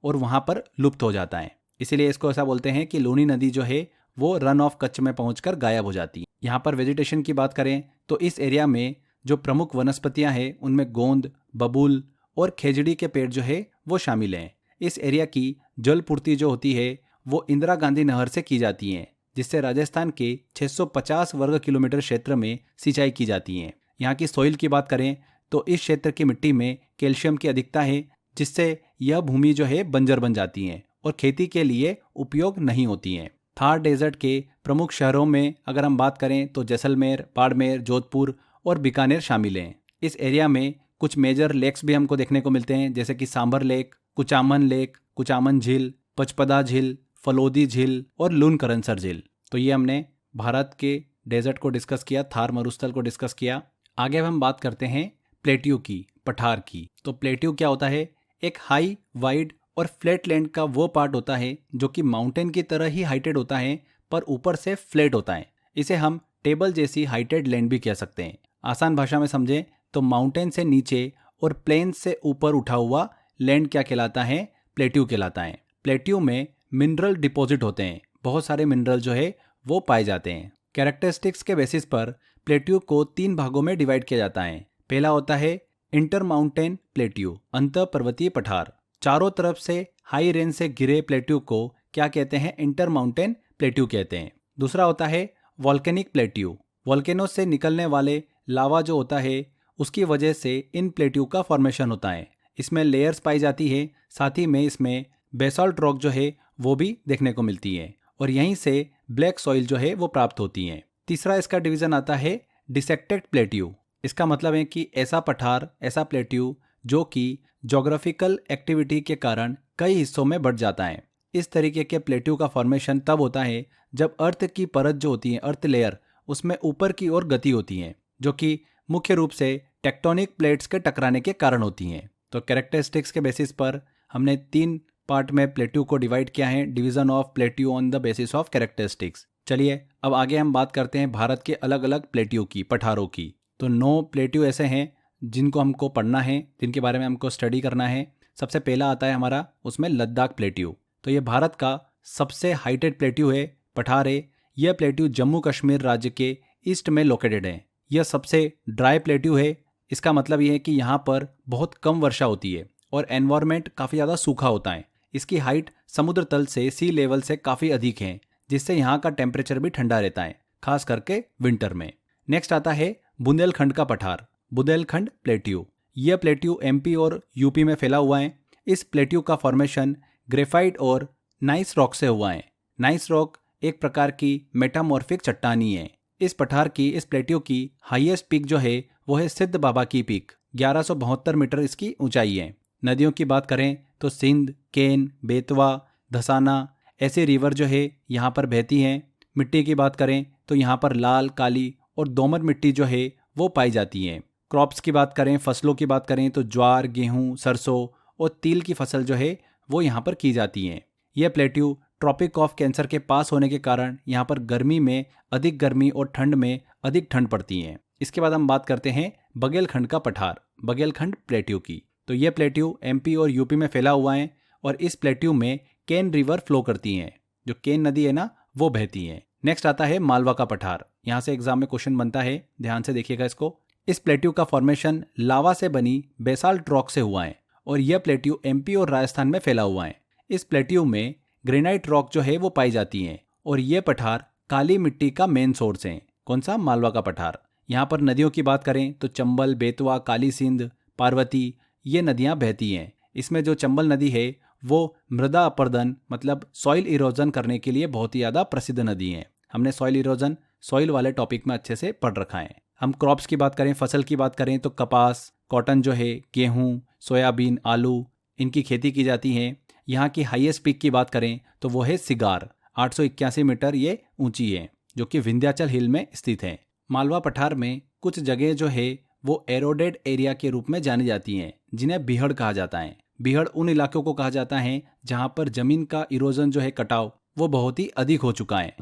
और वहां पर लुप्त हो जाता है। इसीलिए इसको ऐसा बोलते हैं कि लूनी नदी जो है वो रन ऑफ कच्छ में पहुंचकर गायब हो जाती है। यहाँ पर वेजिटेशन की बात करें तो इस एरिया में जो प्रमुख वनस्पतियां हैं उनमें गोंद, बबूल और खेजड़ी के पेड़ जो है वो शामिल हैं। इस एरिया की जल पूर्ति जो होती है वो इंदिरा गांधी नहर से की जाती है, जिससे राजस्थान के 650 वर्ग किलोमीटर क्षेत्र में सिंचाई की जाती है। यहाँ की सॉइल की बात करें तो इस क्षेत्र की मिट्टी में कैल्शियम की अधिकता है, जिससे यह भूमि जो है बंजर बन जाती है और खेती के लिए उपयोग नहीं होती हैं। थार डेजर्ट के प्रमुख शहरों में अगर हम बात करें तो जैसलमेर, बाड़मेर, जोधपुर और बीकानेर शामिल हैं। इस एरिया में कुछ मेजर लेक्स भी हमको देखने को मिलते हैं, जैसे कि सांबर लेक, कुचामन झील, पचपदा झील, फलोदी झील और लूनकरनसर झील। तो ये हमने भारत के डेजर्ट को डिस्कस किया, थार मरुस्थल को डिस्कस किया। आगे अब हम बात करते हैं प्लेट्यू की, पठार की। तो प्लेट्यू क्या होता है? एक हाई, वाइड और फ्लैट लैंड का वो पार्ट होता है जो कि माउंटेन की तरह ही हाइटेड होता है पर ऊपर से फ्लैट होता है। इसे हम टेबल जैसी हाइटेड लैंड भी कह सकते हैं। आसान भाषा में समझें तो माउंटेन से नीचे और प्लेन से ऊपर उठा हुआ लैंड क्या कहलाता है? प्लेट्यू कहलाता है। प्लेट्यू में मिनरल डिपॉजिट होते हैं, बहुत सारे मिनरल जो है वो पाए जाते हैं। कैरेक्टरिस्टिक्स के बेसिस पर प्लेट्यू को 3 भागों में डिवाइड किया जाता है। पहला होता है इंटर माउंटेन प्लेट्यू, अंत पर्वतीय पठार। चारों तरफ से हाई रेंज से घिरे प्लेट्यू को क्या कहते हैं? इंटर माउंटेन प्लेट्यू कहते हैं। दूसरा होता है वॉल्केनिक प्लेट्यू। वॉल्केनो से निकलने वाले लावा जो होता है उसकी वजह से इन प्लेट्यू का फॉर्मेशन होता है। इसमें लेयर्स पाई जाती है, साथ ही में इसमें बेसॉल्ट रॉक जो है वो भी देखने को मिलती है और यहीं से ब्लैक सॉइल जो है वो प्राप्त होती है। तीसरा इसका डिवीजन आता है डिसेक्टेड प्लेट्यू। इसका मतलब है कि ऐसा पठार, ऐसा प्लेट्यू जो कि ज्योग्राफिकल एक्टिविटी के कारण कई हिस्सों में बढ़ जाता है। इस तरीके के प्लेट्यू का फॉर्मेशन तब होता है जब अर्थ की परत जो होती है, अर्थ लेयर, उसमें ऊपर की ओर गति होती है, जो कि मुख्य रूप से टेक्टोनिक प्लेट्स के टकराने के कारण होती हैं। तो कैरेक्टरिस्टिक्स के बेसिस पर हमने 3 पार्ट में प्लेट्यू को डिवाइड किया है, division of plateau on the basis of characteristics. चलिए अब आगे हम बात करते हैं भारत के अलग अलग प्लेट्यू की, पठारों की। तो 9 प्लेट्यू ऐसे हैं जिनको हमको पढ़ना है, जिनके बारे में हमको स्टडी करना है। सबसे पहला आता है हमारा, उसमें लद्दाख प्लेट्यू। तो ये भारत का सबसे हाइटेड प्लेट्यू है, पठार है। यह प्लेट्यू जम्मू कश्मीर राज्य के ईस्ट में लोकेटेड है। यह सबसे ड्राई प्लेट्यू है। इसका मतलब यह है कि यहाँ पर बहुत कम वर्षा होती है और एनवायरनमेंट काफ़ी ज़्यादा सूखा होता है। इसकी हाइट समुद्र तल से, सी लेवल से काफ़ी अधिक है, जिससे यहाँ का टेम्परेचर भी ठंडा रहता है, खास करके विंटर में। नेक्स्ट आता है बुंदेलखंड का पठार, बुंदेलखंड प्लेट्यू। यह प्लेट्यू एमपी और यूपी में फैला हुआ है। इस प्लेट्यू का फॉर्मेशन ग्रेफाइट और नाइस रॉक से हुआ है। नाइस रॉक एक प्रकार की मेटामॉर्फिक चट्टानी है। इस पठार की, इस प्लेट्यू की हाईएस्ट पीक जो है वो है सिद्ध बाबा की पीक, 1172 मीटर इसकी ऊंचाई है। नदियों की बात करें तो सिंध, केन, बेतवा, धसाना ऐसे रिवर जो है यहाँ पर बहती हैं। मिट्टी की बात करें तो यहाँ पर लाल, काली और दोमट मिट्टी जो है वो पाई जाती है। क्रॉप्स की बात करें, फसलों की बात करें तो ज्वार, गेहूं, सरसों और तिल की फसल जो है वो यहाँ पर की जाती है। यह प्लेट्यू ट्रॉपिक ऑफ कैंसर के पास होने के कारण यहाँ पर गर्मी में अधिक गर्मी और ठंड में अधिक ठंड पड़ती है। इसके बाद हम बात करते हैं बघेलखंड का पठार, बघेलखंड प्लेट्यू की। तो यह प्लेट्यू एमपी और यूपी में फैला हुआ है और इस प्लेट्यू में केन रिवर फ्लो करती है, जो केन नदी है ना वो बहती है। नेक्स्ट आता है मालवा का पठार। यहाँ से एग्जाम में क्वेश्चन बनता है, ध्यान से देखिएगा इसको। इस प्लेट्यू का फॉर्मेशन लावा से बनी बेसाल्ट रॉक से हुआ है और यह प्लेट्यू एमपी और राजस्थान में फैला हुआ है। इस प्लेट्यू में ग्रेनाइट रॉक जो है वो पाई जाती है और यह पठार काली मिट्टी का मेन सोर्स है। कौन सा? मालवा का पठार। यहाँ पर नदियों की बात करें तो चंबल, बेतवा, काली सिंध, पार्वती ये नदियाँ बहती हैं। इसमें जो चंबल नदी है वो मृदा अपर्दन मतलब सॉइल इरोजन करने के लिए बहुत ही ज़्यादा प्रसिद्ध नदी है। हमने सॉइल इरोजन सॉइल वाले टॉपिक में अच्छे से पढ़ रखा है। हम क्रॉप्स की बात करें, फसल की बात करें तो कपास, कॉटन जो है, गेहूं, सोयाबीन, आलू इनकी खेती की जाती है। यहाँ की हाईएस्ट पीक की बात करें तो वो है सिगार, 881 मीटर ये ऊंची है, जो कि विंध्याचल हिल में स्थित है। मालवा पठार में कुछ जगह जो है वो एरोडेड एरिया के रूप में जानी जाती हैं, जिन्हें बीहड़ कहा जाता है। बीहड़ उन इलाकों को कहा जाता है जहां पर जमीन का इरोजन जो है, कटाव, वो बहुत ही अधिक हो चुका है।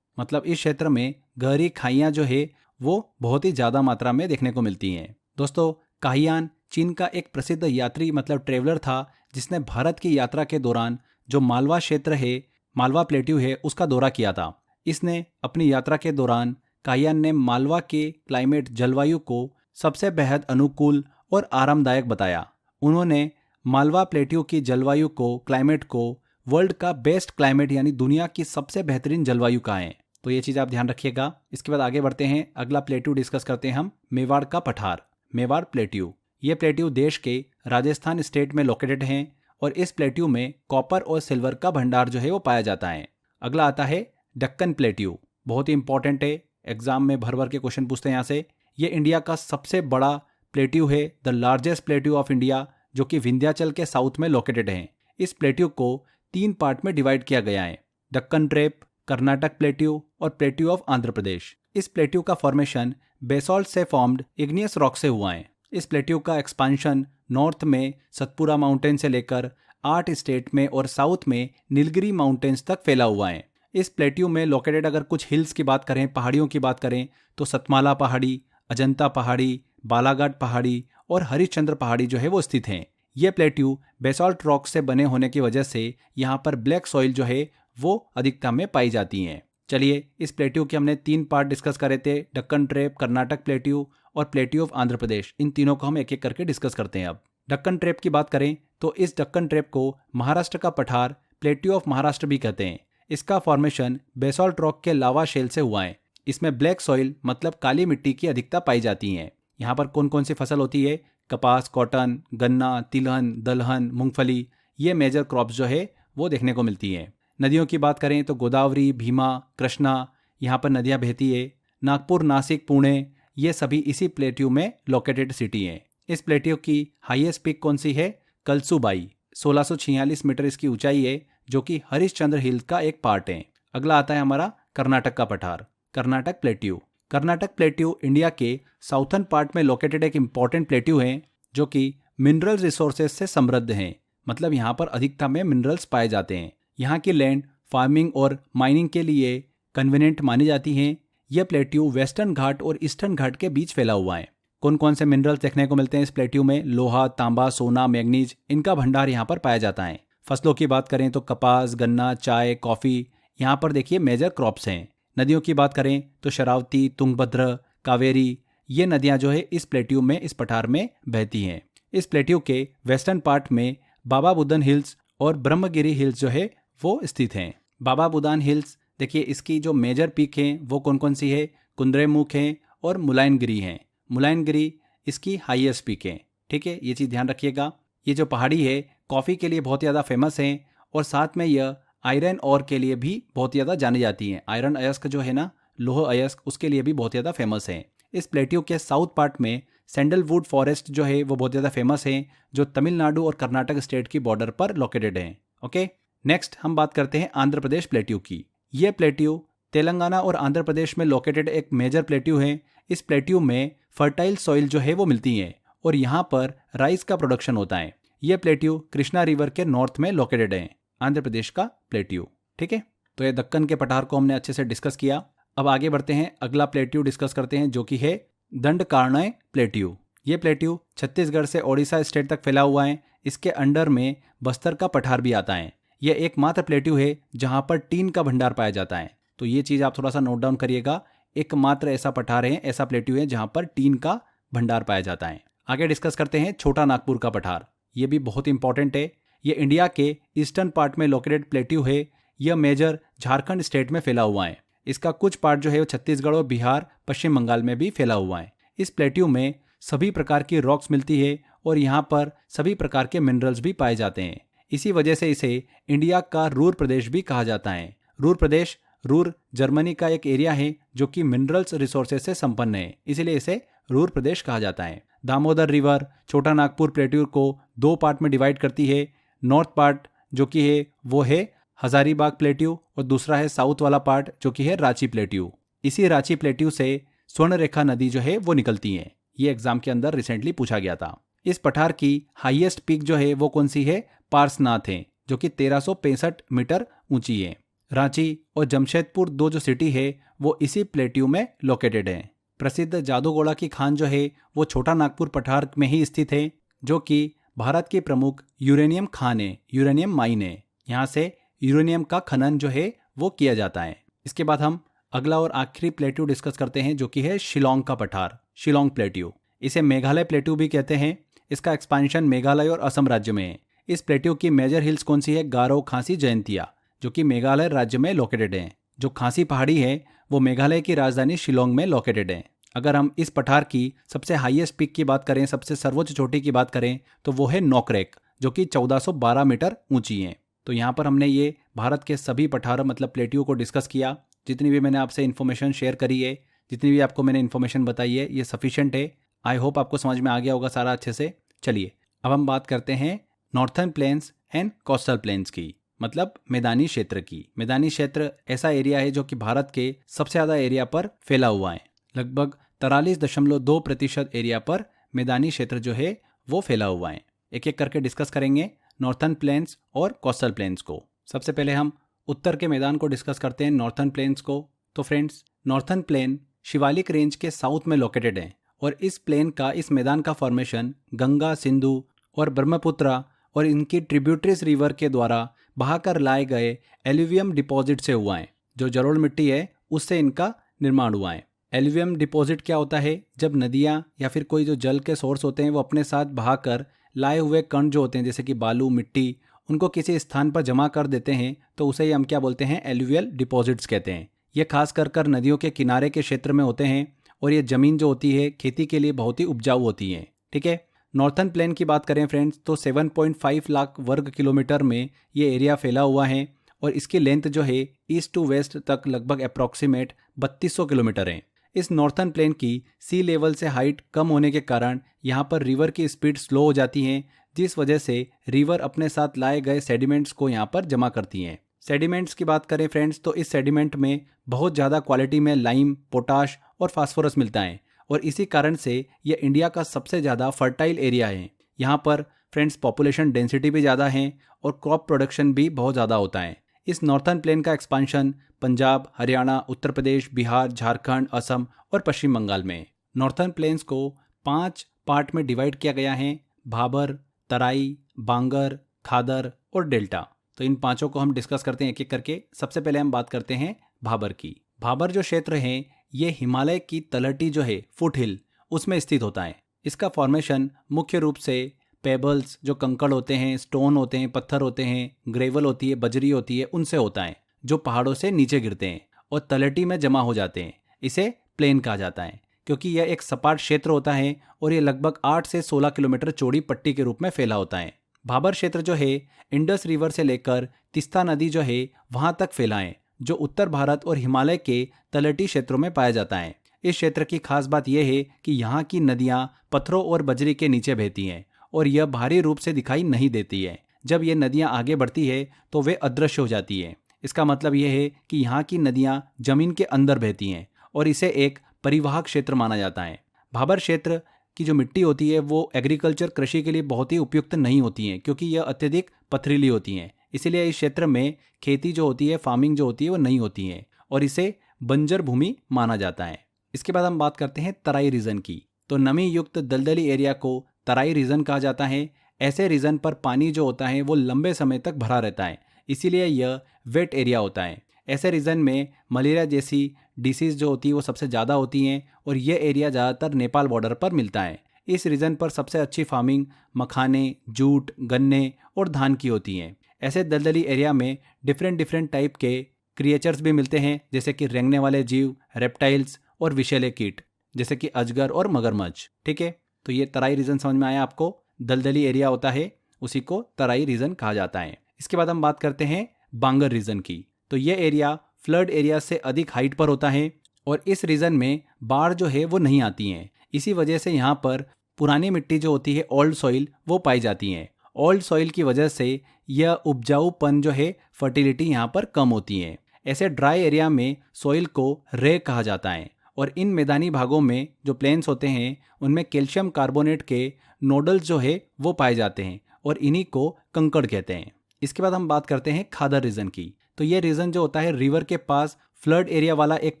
मतलब इस क्षेत्र में गहरी खाइयां जो है वो बहुत ही ज्यादा मात्रा में देखने को मिलती हैं। दोस्तों, काहियान चीन का एक प्रसिद्ध यात्री मतलब ट्रेवलर था, जिसने भारत की यात्रा के दौरान जो मालवा क्षेत्र है, मालवा प्लेट्यू है, उसका दौरा किया था। इसने अपनी यात्रा के दौरान काहियान ने मालवा के क्लाइमेट, जलवायु को सबसे बेहद अनुकूल और आरामदायक बताया। उन्होंने मालवा प्लेट्यू की जलवायु को, क्लाइमेट को वर्ल्ड का बेस्ट क्लाइमेट यानी दुनिया की सबसे बेहतरीन जलवायु कहा है। तो ये चीज़ आप ध्यान रखिएगा। इसके बाद आगे बढ़ते हैं, अगला प्लेट्यू डिस्कस करते हैं हम, मेवाड़ का पठार, मेवाड़ प्लेट्यू। ये प्लेट्यू देश के राजस्थान स्टेट में लोकेटेड हैं और इस प्लेट्यू में कॉपर और सिल्वर का भंडार जो है वो पाया जाता है। अगला आता है दक्कन प्लेट्यू, बहुत ही इंपॉर्टेंट है, एग्जाम में भर भर के क्वेश्चन पूछते हैं यहाँ से। ये इंडिया का सबसे बड़ा प्लेट्यू है, the largest plateau of India, जो कि विंध्याचल के साउथ में लोकेटेड है। इस प्लेट्यू को 3 पार्ट में डिवाइड किया गया है, दक्कन ट्रेप, कर्नाटक प्लेट्यू और प्लेट्यू ऑफ आंध्र प्रदेश। इस प्लेट्यू का फॉर्मेशन बेसॉल्ट से फॉर्म्ड इग्नियस रॉक से हुआ है। इस प्लेट्यू का एक्सपांशन नॉर्थ में सतपुरा माउंटेन से लेकर 8 स्टेट में और साउथ में नीलगिरी माउंटेन्स तक फैला हुआ है। इस प्लेट्यू में लोकेटेड अगर कुछ हिल्स की बात करें, पहाड़ियों की बात करें तो सतमाला पहाड़ी, अजंता पहाड़ी, बालाघाट पहाड़ी और हरिश्चंद्र पहाड़ी जो है वो स्थित हैं। ये प्लेट्यू बेसॉल्ट रॉक से बने होने की वजह से यहाँ पर ब्लैक सॉइल जो है वो अधिकता में पाई जाती हैं। चलिए, इस प्लेट्यू के हमने 3 पार्ट डिस्कस करे थे, दक्कन ट्रेप, कर्नाटक प्लेट्यू और प्लेट्यू ऑफ आंध्र प्रदेश। इन तीनों को हम एक एक करके डिस्कस करते हैं। अब दक्कन ट्रेप की बात करें तो इस दक्कन ट्रेप को महाराष्ट्र का पठार, प्लेट्यू ऑफ महाराष्ट्र भी कहते हैं। इसका फॉर्मेशन बेसॉल्ट रॉक के लावा शेल से हुआ है। इसमें ब्लैक सॉइल मतलब काली मिट्टी की अधिकता पाई जाती है। यहाँ पर कौन कौन सी फसल होती है? कपास, कॉटन, गन्ना, तिलहन, दलहन, मूंगफली, ये मेजर क्रॉप्स जो है वो देखने को मिलती है। नदियों की बात करें तो गोदावरी, भीमा, कृष्णा, यहाँ पर नदियाँ बहती है। नागपुर, नासिक, पुणे ये सभी इसी प्लेट्यू में लोकेटेड सिटी हैं। इस प्लेट्यू की हाईएस्ट पीक कौन सी है? कलसूबाई, 1646 मीटर इसकी ऊंचाई है, जो कि हरिश्चंद्र हिल का एक पार्ट है। अगला आता है हमारा कर्नाटक का पठार, Karnataka plateau. Karnataka plateau India के साउथर्न पार्ट में लोकेटेड एक इंपॉर्टेंट प्लेट्यू है, जो कि मिनरल रिसोर्सेज से समृद्ध हैं। मतलब यहाँ पर अधिकता में मिनरल्स पाए जाते हैं। यहाँ की लैंड फार्मिंग और माइनिंग के लिए कन्वीनियंट मानी जाती हैं। यह प्लेट्यू वेस्टर्न घाट और ईस्टर्न घाट के बीच फैला हुआ है। कौन कौन से मिनरल्स देखने को मिलते हैं इस प्लेट्यू में? लोहा, तांबा, सोना, मैग्नीज, इनका भंडार यहाँ पर पाया जाता है। फसलों की बात करें तो कपास, गन्ना, चाय, कॉफी, यहाँ पर देखिए मेजर क्रॉप्स हैं। नदियों की बात करें तो शरावती, तुंगभद्र, कावेरी, ये नदियाँ जो है इस प्लेट्यू में, इस पठार में बहती हैं। इस प्लेट्यू के वेस्टर्न पार्ट में बाबा बुदन हिल्स और ब्रह्मगिरी हिल्स जो है वो स्थित हैं। बाबा बुदान हिल्स देखिए, इसकी जो मेजर पीक हैं वो कौन कौन सी है? कुंद्रेमुख है और मुलायनगिरी हैं। मुलायनगिरी इसकी हाईएस्ट पीक है। ठीक है, ये चीज़ ध्यान रखिएगा। ये जो पहाड़ी है कॉफ़ी के लिए बहुत ज़्यादा फेमस है और साथ में यह आयरन और के लिए भी बहुत ज़्यादा जानी जाती है। आयरन अयस्क जो है ना, लोह अयस्क, उसके लिए भी बहुत ज़्यादा फेमस है। इस प्लेट्यू के साउथ पार्ट में सैंडलवुड फॉरेस्ट जो है वो बहुत ज़्यादा फेमस है, जो तमिलनाडु और कर्नाटक स्टेट की बॉर्डर पर लोकेटेड है। ओके, नेक्स्ट हम बात करते हैं आंध्र प्रदेश प्लेट्यू की। यह प्लेट्यू तेलंगाना और आंध्र प्रदेश में लोकेटेड एक मेजर प्लेट्यू है। इस प्लेट्यू में फर्टाइल सॉइल जो है वो मिलती है और यहाँ पर राइस का प्रोडक्शन होता है। ये प्लेट्यू कृष्णा रिवर के नॉर्थ में लोकेटेड है, आंध्र प्रदेश का प्लेट्यू। ठीक है, तो ये दक्कन के पठार को हमने अच्छे से डिस्कस किया। अब आगे बढ़ते हैं, अगला प्लेट्यू डिस्कस करते हैं जो कि है दंडकारण्य प्लेट्यू। ये प्लेट्यू छत्तीसगढ़ से ओडिशा स्टेट तक फैला हुआ है। इसके अंडर में बस्तर का पठार भी आता है। यह एकमात्र प्लेट्यू है जहां पर टीन का भंडार पाया जाता है। तो ये चीज आप थोड़ा सा नोट डाउन करिएगा, एकमात्र ऐसा पठार है, ऐसा प्लेट्यू है जहां पर टीन का भंडार पाया जाता है। आगे डिस्कस करते हैं छोटा नागपुर का पठार। ये भी बहुत इंपॉर्टेंट है। ये इंडिया के ईस्टर्न पार्ट में लोकेटेड प्लेट्यू है। यह मेजर झारखंड स्टेट में फैला हुआ है। इसका कुछ पार्ट जो है वो छत्तीसगढ़ और बिहार, पश्चिम बंगाल में भी फैला हुआ है। इस प्लेट्यू में सभी प्रकार की रॉक्स मिलती है और यहाँ पर सभी प्रकार के मिनरल्स भी पाए जाते हैं। इसी वजह से इसे इंडिया का रूर प्रदेश भी कहा जाता है। रूर प्रदेश, रूर जर्मनी का एक एरिया है जो कि मिनरल्स रिसोर्सेज से संपन्न है, इसीलिए इसे रूर प्रदेश कहा जाता है। दामोदर रिवर छोटा नागपुर प्लेट्यू को 2 पार्ट में डिवाइड करती है। नॉर्थ पार्ट जो कि है वो है हजारीबाग प्लेट्यू और दूसरा है साउथ वाला पार्ट जो कि है रांची प्लेट्यू। इसी रांची प्लेट्यू से स्वर्णरेखा नदी जो है वो निकलती है। ये एग्जाम के अंदर रिसेंटली पूछा गया था। इस पठार की हाईएस्ट पीक जो है वो कौन सी है? पार्सनाथ है, जो कि 1365 मीटर ऊंची है। रांची और जमशेदपुर 2 जो सिटी है वो इसी प्लेट्यू में लोकेटेड है। प्रसिद्ध जादूगोड़ा की खान जो है वो छोटा नागपुर पठार में ही स्थित है, जो कि भारत की प्रमुख यूरेनियम खान है, यूरेनियम माइन है। यहाँ से यूरेनियम का खनन जो है वो किया जाता है। इसके बाद हम अगला और आखिरी प्लेट्यू डिस्कस करते हैं जो कि है शिलोंग का पठार, शिलोंग प्लेट्यू। इसे मेघालय प्लेट्यू भी कहते हैं। इसका एक्सपेंशन मेघालय और असम राज्य में है। इस प्लेट्यू की मेजर हिल्स कौन सी है? गारो, खासी, जयंतिया, जो कि मेघालय राज्य में लोकेटेड है। जो खासी पहाड़ी है वो मेघालय की राजधानी शिलोंग में लोकेटेड है। अगर हम इस पठार की सबसे हाईएस्ट पीक की बात करें, सबसे सर्वोच्च चोटी की बात करें, तो वो है नोकरेक, जो कि 1412 मीटर ऊंची है। तो यहाँ पर हमने ये भारत के सभी पठार मतलब प्लेट्यू को डिस्कस किया। जितनी भी मैंने आपसे इन्फॉर्मेशन शेयर करी है, जितनी भी आपको मैंने इन्फॉर्मेशन बताई है, ये सफिशिएंट है। आई होप आपको समझ में आ गया होगा सारा अच्छे से। चलिए अब हम बात करते हैं northern plains and coastal plains की, मतलब मैदानी क्षेत्र की। मैदानी क्षेत्र ऐसा एरिया है जो कि भारत के सबसे ज़्यादा एरिया पर फैला हुआ है। लगभग 43.2% एरिया पर मैदानी क्षेत्र जो है वो फैला हुआ है। एक एक करके डिस्कस करेंगे नॉर्थर्न प्लेन्स और कोस्टल प्लेन्स को। सबसे पहले हम उत्तर के मैदान को डिस्कस करते हैं, नॉर्थर्न प्लेन्स को। तो friends, northern plain Shivalik range के साउथ में लोकेटेड है और इस प्लेन का, इस मैदान का फॉर्मेशन गंगा, सिंधु और ब्रह्मपुत्रा और इनकी ट्रिब्यूटरीज रिवर के द्वारा बहाकर लाए गए एल्यूवियम डिपॉजिट से हुआ है। जो जलोढ़ मिट्टी है उससे इनका निर्माण हुआ है। एल्यूवियम डिपॉजिट क्या होता है? जब नदियाँ या फिर कोई जो जल के सोर्स होते हैं वो अपने साथ बहाकर लाए हुए कण जो होते हैं, जैसे कि बालू, मिट्टी, उनको किसी स्थान पर जमा कर देते हैं, तो उसे ही हम क्या बोलते हैं? एल्यूवियल डिपॉजिट्स कहते हैं। ये खास कर नदियों के किनारे के क्षेत्र में होते हैं और ये जमीन जो होती है खेती के लिए बहुत ही उपजाऊ होती है। ठीक है, नॉर्थर्न प्लेन की बात करें फ्रेंड्स तो 7.5 लाख वर्ग किलोमीटर में ये एरिया फैला हुआ है और इसकी लेंथ जो है ईस्ट टू वेस्ट तक लगभग अप्रॉक्सीमेट 3200 किलोमीटर है। इस नॉर्थर्न प्लेन की सी लेवल से हाइट कम होने के कारण यहाँ पर रिवर की स्पीड स्लो हो जाती है, जिस वजह से रिवर अपने साथ लाए गए सेडिमेंट्स को यहाँ पर जमा करती हैं। सेडिमेंट्स की बात करें फ्रेंड्स तो इस सेडिमेंट में बहुत ज़्यादा क्वालिटी में लाइम, पोटाश और फास्फोरस मिलता है और इसी कारण से यह इंडिया का सबसे ज़्यादा फर्टाइल एरिया है। यहाँ पर फ्रेंड्स पॉपुलेशन डेंसिटी भी ज़्यादा है और क्रॉप प्रोडक्शन भी बहुत ज़्यादा होता है। इस नॉर्थर्न प्लेन का एक्सपांशन पंजाब, हरियाणा, उत्तर प्रदेश, बिहार, झारखंड, असम और पश्चिम बंगाल में। नॉर्थर्न प्लेन्स को 5 पार्ट में डिवाइड किया गया है: भाबर, तराई, बांगर, खादर और डेल्टा। तो इन पांचों को हम डिस्कस करते हैं एक एक करके। सबसे पहले हम बात करते हैं भाबर की। भाबर जो क्षेत्र है ये हिमालय की तलहटी जो है फुट हिल उसमें स्थित होता है। इसका फॉर्मेशन मुख्य रूप से पेबल्स जो कंकड़ होते हैं, स्टोन होते हैं, पत्थर होते हैं, ग्रेवल होती है, बजरी होती है, उनसे होता है जो पहाड़ों से नीचे गिरते हैं और तलहटी में जमा हो जाते हैं। इसे प्लेन कहा जाता है क्योंकि यह एक सपाट क्षेत्र होता है और ये लगभग 8 से 16 किलोमीटर चौड़ी पट्टी के रूप में फैला होता है। भाबर क्षेत्र जो है इंडस रिवर से लेकर तीस्ता नदी जो है वहां तक फैला है, जो उत्तर भारत और हिमालय के तलहटी क्षेत्रों में पाया जाता है। इस क्षेत्र की खास बात यह है कि यहाँ की नदियाँ पत्थरों और बजरी के नीचे बहती हैं और यह भारी रूप से दिखाई नहीं देती है। जब ये नदियाँ आगे बढ़ती है तो वे अदृश्य हो जाती है। इसका मतलब यह है कि यहाँ की नदियाँ जमीन के अंदर बहती हैं और इसे एक परिवाहक क्षेत्र माना जाता है। भाबर क्षेत्र की जो मिट्टी होती है वो एग्रीकल्चर कृषि के लिए बहुत ही उपयुक्त नहीं होती है, क्योंकि यह अत्यधिक पथरीली होती हैं। इसीलिए इस क्षेत्र में खेती जो होती है, फार्मिंग जो होती है वो नहीं होती है और इसे बंजर भूमि माना जाता है। इसके बाद हम बात करते हैं तराई रीजन की। तो नमी युक्त दलदली एरिया को तराई रीजन कहा जाता है। ऐसे रीजन पर पानी जो होता है वो लंबे समय तक भरा रहता है, इसीलिए यह वेट एरिया होता है। ऐसे रीजन में मलेरिया जैसी डिसीज जो होती है वो सबसे ज़्यादा होती हैं और यह एरिया ज़्यादातर नेपाल बॉर्डर पर मिलता है। इस रीजन पर सबसे अच्छी फार्मिंग मखाने, जूट, गन्ने और धान की होती हैं। ऐसे दलदली एरिया में डिफरेंट टाइप के क्रिएचर्स भी मिलते हैं, जैसे कि रेंगने वाले जीव, रेप्टाइल्स और विषैले कीट जैसे कि अजगर और मगरमच्छ। ठीक है, तो ये तराई रीजन समझ में आया आपको। दलदली एरिया होता है उसी को तराई रीजन कहा जाता है। इसके बाद हम बात करते हैं बांगर रीजन की। तो ये एरिया फ्लड एरिया से अधिक हाइट पर होता है और इस रीजन में बाढ़ जो है वो नहीं आती है। इसी वजह से यहाँ पर पुरानी मिट्टी जो होती है, ओल्ड सॉइल, वो पाई जाती है। ओल्ड सॉइल की वजह से यह उपजाऊपन जो है, फर्टिलिटी यहाँ पर कम होती है। ऐसे ड्राई एरिया में सॉइल को रे कहा जाता है और इन मैदानी भागों में जो प्लेन्स होते हैं उनमें कैल्शियम कार्बोनेट के नोडल्स जो है वो पाए जाते हैं और इन्हीं को कंकड़ कहते हैं। इसके बाद हम बात करते हैं खादर रीजन की। तो ये रीजन जो होता है रिवर के पास फ्लड एरिया वाला एक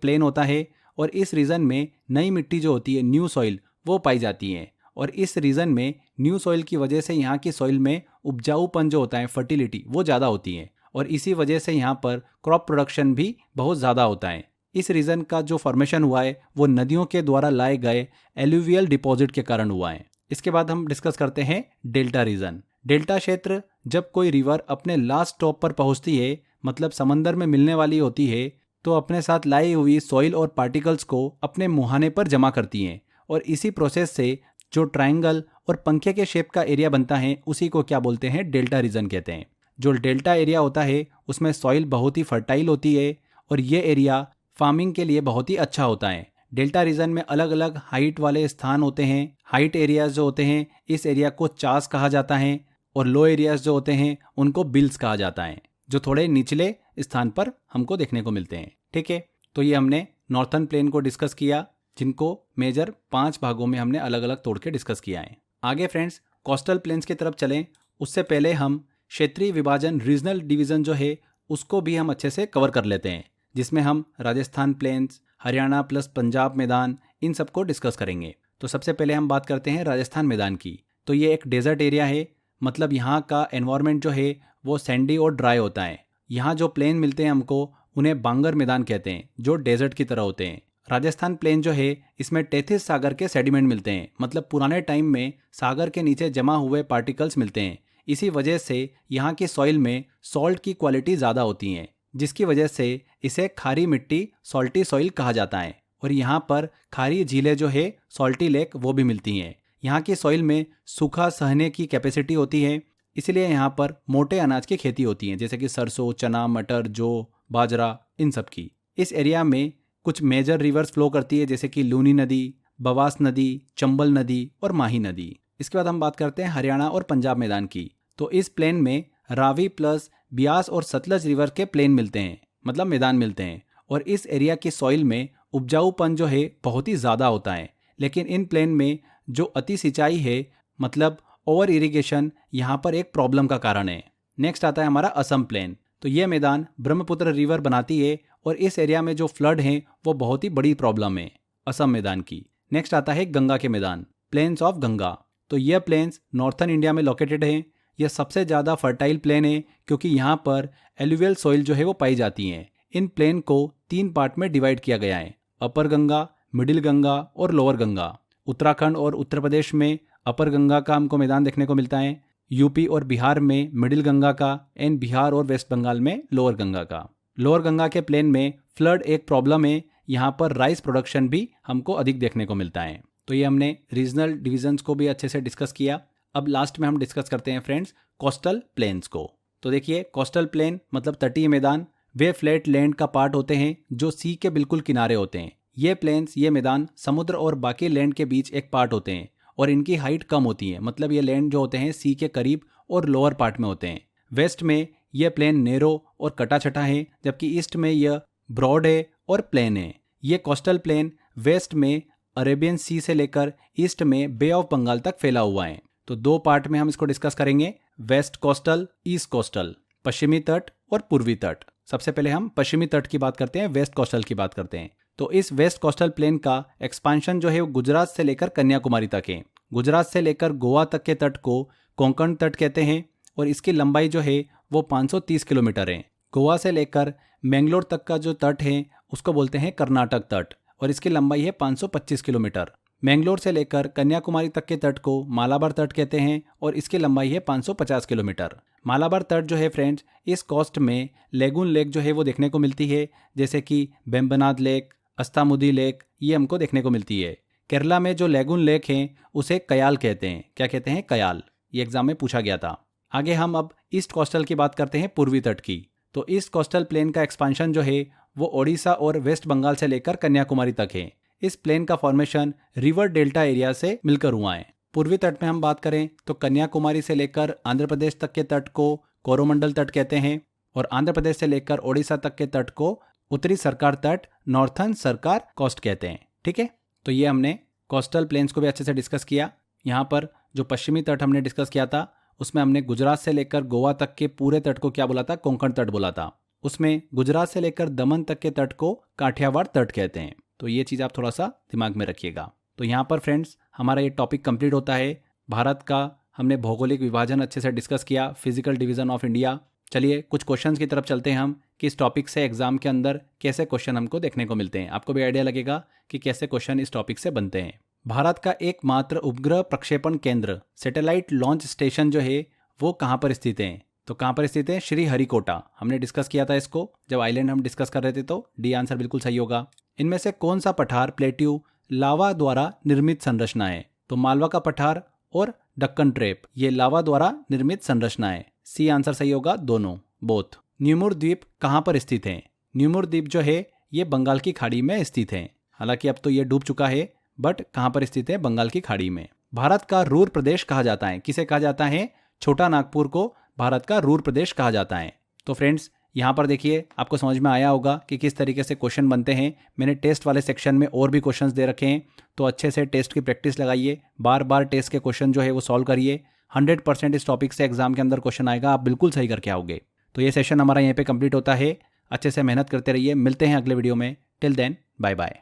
प्लेन होता है और इस रीजन में नई मिट्टी जो होती है, न्यू सॉइल, वो पाई जाती है और इस रीजन में न्यू सॉइल की वजह से यहाँ की सॉइल में उपजाऊपन जो होता है, फर्टिलिटी, वो ज़्यादा होती है और इसी वजह से यहाँ पर क्रॉप प्रोडक्शन भी बहुत ज़्यादा होता है। इस रीजन का जो फॉर्मेशन हुआ है वो नदियों के द्वारा लाए गए एल्यूवियल डिपॉजिट के कारण हुआ है। इसके बाद हम डिस्कस करते हैं डेल्टा रीजन। डेल्टा क्षेत्र जब कोई रिवर अपने लास्ट स्टॉप पर पहुंचती है, मतलब समंदर में मिलने वाली होती है, तो अपने साथ लाई हुई सॉइल और पार्टिकल्स को अपने मुहाने पर जमा करती हैं और इसी प्रोसेस से जो ट्रायंगल और पंखे के शेप का एरिया बनता है उसी को क्या बोलते हैं, डेल्टा रीजन कहते हैं। जो डेल्टा एरिया होता है उसमें सॉइल बहुत ही फर्टाइल होती है और ये एरिया फार्मिंग के लिए बहुत ही अच्छा होता है। डेल्टा रीजन में अलग अलग हाइट वाले स्थान होते हैं। हाइट एरियाज जो होते हैं इस एरिया को चास कहा जाता है और लो एरियाज जो होते हैं उनको बिल्स कहा जाता है, जो थोड़े निचले स्थान पर हमको देखने को मिलते हैं। ठीक है, तो ये हमने नॉर्थर्न प्लेन को डिस्कस किया, जिनको मेजर 5 भागों में हमने अलग अलग तोड़ के डिस्कस किया है। आगे फ्रेंड्स कोस्टल प्लेन्स की तरफ चलें, उससे पहले हम क्षेत्रीय विभाजन, रीजनल डिवीजन जो है उसको भी हम अच्छे से कवर कर लेते हैं, जिसमें हम राजस्थान प्लेन्स, हरियाणा प्लस पंजाब मैदान, इन सबको डिस्कस करेंगे। तो सबसे पहले हम बात करते हैं राजस्थान मैदान की। तो ये एक डेजर्ट एरिया है, मतलब यहाँ का एनवायरनमेंट जो है वो सैंडी और ड्राई होता है। यहाँ जो प्लेन मिलते हैं हमको उन्हें बांगर मैदान कहते हैं, जो डेजर्ट की तरह होते हैं। राजस्थान प्लेन जो है इसमें टेथिस सागर के सेडिमेंट मिलते हैं, मतलब पुराने टाइम में सागर के नीचे जमा हुए पार्टिकल्स मिलते हैं। इसी वजह से यहाँ की सॉइल में सॉल्ट की क्वालिटी ज़्यादा होती है, जिसकी वजह से इसे खारी मिट्टी, सॉल्टी सॉइल कहा जाता है। और यहाँ पर खारी झीलें जो है, सॉल्टी लेक, वो भी मिलती हैं। यहाँ की सॉइल में सूखा सहने की कैपेसिटी होती है, इसलिए यहाँ पर मोटे अनाज की खेती होती है, जैसे कि सरसों, चना, मटर, जौ, बाजरा, इन सब की। इस एरिया में कुछ मेजर रिवर्स फ्लो करती है, जैसे कि लूनी नदी, बवास नदी, चंबल नदी और माही नदी। इसके बाद हम बात करते हैं हरियाणा और पंजाब मैदान की। तो इस प्लेन में रावी प्लस ब्यास और सतलज रिवर के प्लेन मिलते हैं, मतलब मैदान मिलते हैं। और इस एरिया की सॉइल में उपजाऊपन जो है बहुत ही ज़्यादा होता है। लेकिन इन प्लेन में जो अति सिंचाई है, मतलब ओवर इरिगेशन, यहाँ पर एक प्रॉब्लम का कारण है। नेक्स्ट आता है हमारा असम प्लेन। तो ये मैदान ब्रह्मपुत्र रिवर बनाती है और इस एरिया में जो फ्लड है वो बहुत ही बड़ी प्रॉब्लम है असम मैदान की। नेक्स्ट आता है गंगा के मैदान, प्लेन्स ऑफ गंगा। तो यह प्लेन्स नॉर्थर्न इंडिया में लोकेटेड है। यह सबसे ज़्यादा फर्टाइल प्लेन है क्योंकि यहाँ पर एलुवियल सॉइल जो है वो पाई जाती हैं। इन प्लेन को 3 पार्ट में डिवाइड किया गया है, अपर गंगा, मिडिल गंगा और लोअर गंगा। उत्तराखंड और उत्तर प्रदेश में अपर गंगा का हमको मैदान देखने को मिलता है, यूपी और बिहार में मिडिल गंगा का, एंड बिहार और वेस्ट बंगाल में लोअर गंगा का। लोअर गंगा के प्लेन में फ्लड एक प्रॉब्लम है, यहाँ पर राइस प्रोडक्शन भी हमको अधिक देखने को मिलता है। तो ये हमने रीजनल डिविजन्स को भी अच्छे से डिस्कस किया। अब लास्ट में हम डिस्कस करते हैं फ्रेंड्स कोस्टल प्लेन्स को। तो देखिए, कोस्टल प्लेन मतलब तटीय मैदान, वे फ्लैट लैंड का पार्ट होते हैं जो सी के बिल्कुल किनारे होते हैं। ये प्लेन्स, ये मैदान समुद्र और बाकी लैंड के बीच एक पार्ट होते हैं और इनकी हाइट कम होती है, मतलब ये लैंड जो होते हैं सी के करीब और लोअर पार्ट में होते हैं। वेस्ट में यह प्लेन नैरो और कटा छटा है, जबकि ईस्ट में यह ब्रॉड है और प्लेन है। ये कोस्टल प्लेन वेस्ट में अरेबियन सी से लेकर ईस्ट में बे ऑफ बंगाल तक फैला हुआ है। तो दो पार्ट में हम इसको डिस्कस करेंगे, वेस्ट कोस्टल, ईस्ट कोस्टल, पश्चिमी तट और पूर्वी तट। सबसे पहले हम पश्चिमी तट की बात करते हैं, वेस्ट कोस्टल की बात करते हैं। तो इस वेस्ट कोस्टल प्लेन का एक्सपांशन जो है वो गुजरात से लेकर कन्याकुमारी तक है। गुजरात से लेकर गोवा तक के तट को कोंकण तट कहते हैं और इसकी लंबाई जो है वो 530 किलोमीटर है। गोवा से लेकर मैंगलोर तक का जो तट है उसको बोलते हैं कर्नाटक तट और इसकी लंबाई है 525 किलोमीटर। मैंगलोर से लेकर कन्याकुमारी तक के तट को मालाबार तट कहते हैं और इसकी लंबाई है 550 किलोमीटर। मालाबार तट जो है फ्रेंड्स, इस कोस्ट में लेगून लेक जो है वो देखने को मिलती है, जैसे कि बेम्बनाद लेक, अस्तामुदी लेक, ये हमको देखने को मिलती है। केरला में जो लेगून लेक है उसे कयाल कहते हैं। क्या कहते हैं? कयाल। ये एग्जाम में पूछा गया था। आगे हम अब ईस्ट कोस्टल की बात करते हैं, पूर्वी तट की। तो ईस्ट कोस्टल प्लेन का एक्सपांशन जो है वो ओडिशा और वेस्ट बंगाल से लेकर कन्याकुमारी तक है। इस प्लेन का फॉर्मेशन रिवर डेल्टा एरिया से मिलकर हुआ है। पूर्वी तट में हम बात करें तो कन्याकुमारी से लेकर आंध्र प्रदेश तक के तट को कोरोमंडल तट कहते हैं और आंध्र प्रदेश से लेकर ओडिशा तक के तट को उत्तरी सरकार तट, नॉर्थर्न सरकार कोस्ट कहते हैं। ठीक है, तो ये हमने कोस्टल प्लेन्स को भी अच्छे से डिस्कस किया। यहाँ पर जो पश्चिमी तट हमने डिस्कस किया था उसमें हमने गुजरात से लेकर गोवा तक के पूरे तट को क्या बोला था? कोंकण तट बोला था। उसमें गुजरात से लेकर दमन तक के तट को काठियावाड़ तट कहते हैं। तो ये चीज़ आप थोड़ा सा दिमाग में रखिएगा। तो यहाँ पर फ्रेंड्स हमारा ये टॉपिक कंप्लीट होता है। भारत का हमने भौगोलिक विभाजन अच्छे से डिस्कस किया, फिजिकल डिवीजन ऑफ इंडिया। चलिए कुछ क्वेश्चंस की तरफ चलते हैं हम कि इस टॉपिक से एग्जाम के अंदर कैसे क्वेश्चन हमको देखने को मिलते हैं। आपको भी आइडिया लगेगा कि कैसे क्वेश्चन इस टॉपिक से बनते हैं। भारत का एकमात्र उपग्रह प्रक्षेपण केंद्र, सैटेलाइट लॉन्च स्टेशन जो है वो कहाँ पर स्थित है? तो कहाँ पर स्थित है? श्री हरिकोटा। हमने डिस्कस किया था इसको जब आइलैंड हम डिस्कस कर रहे थे, तो डी आंसर बिल्कुल सही होगा। इनमें से कौन सा पठार प्लेट्यू लावा द्वारा निर्मित संरचना है? तो मालवा का पठार और डक्कन ट्रेप, ये लावा द्वारा निर्मित संरचना है। सी आंसर सही होगा, दोनों, बोथ। न्यूमुर द्वीप कहाँ पर स्थित है? न्यूमुर द्वीप जो है ये बंगाल की खाड़ी में स्थित है। हालांकि अब तो ये डूब चुका है, बट कहाँ पर स्थित है? बंगाल की खाड़ी में। भारत का रूर प्रदेश कहा जाता है, किसे कहा जाता है? छोटा नागपुर को भारत का रूर प्रदेश कहा जाता है। तो फ्रेंड्स यहाँ पर देखिए, आपको समझ में आया होगा कि किस तरीके से क्वेश्चन बनते हैं। मैंने टेस्ट वाले सेक्शन में और भी क्वेश्चंस दे रखे हैं, तो अच्छे से टेस्ट की प्रैक्टिस लगाइए, बार बार टेस्ट के क्वेश्चन जो है वो सॉल्व करिए। 100% इस टॉपिक से एग्जाम के अंदर क्वेश्चन आएगा, आप बिल्कुल सही करके आओगे। तो ये सेशन हमारा यहाँ पे कंप्लीट होता है। अच्छे से मेहनत करते रहिए, मिलते हैं अगले वीडियो में। Till then, bye bye.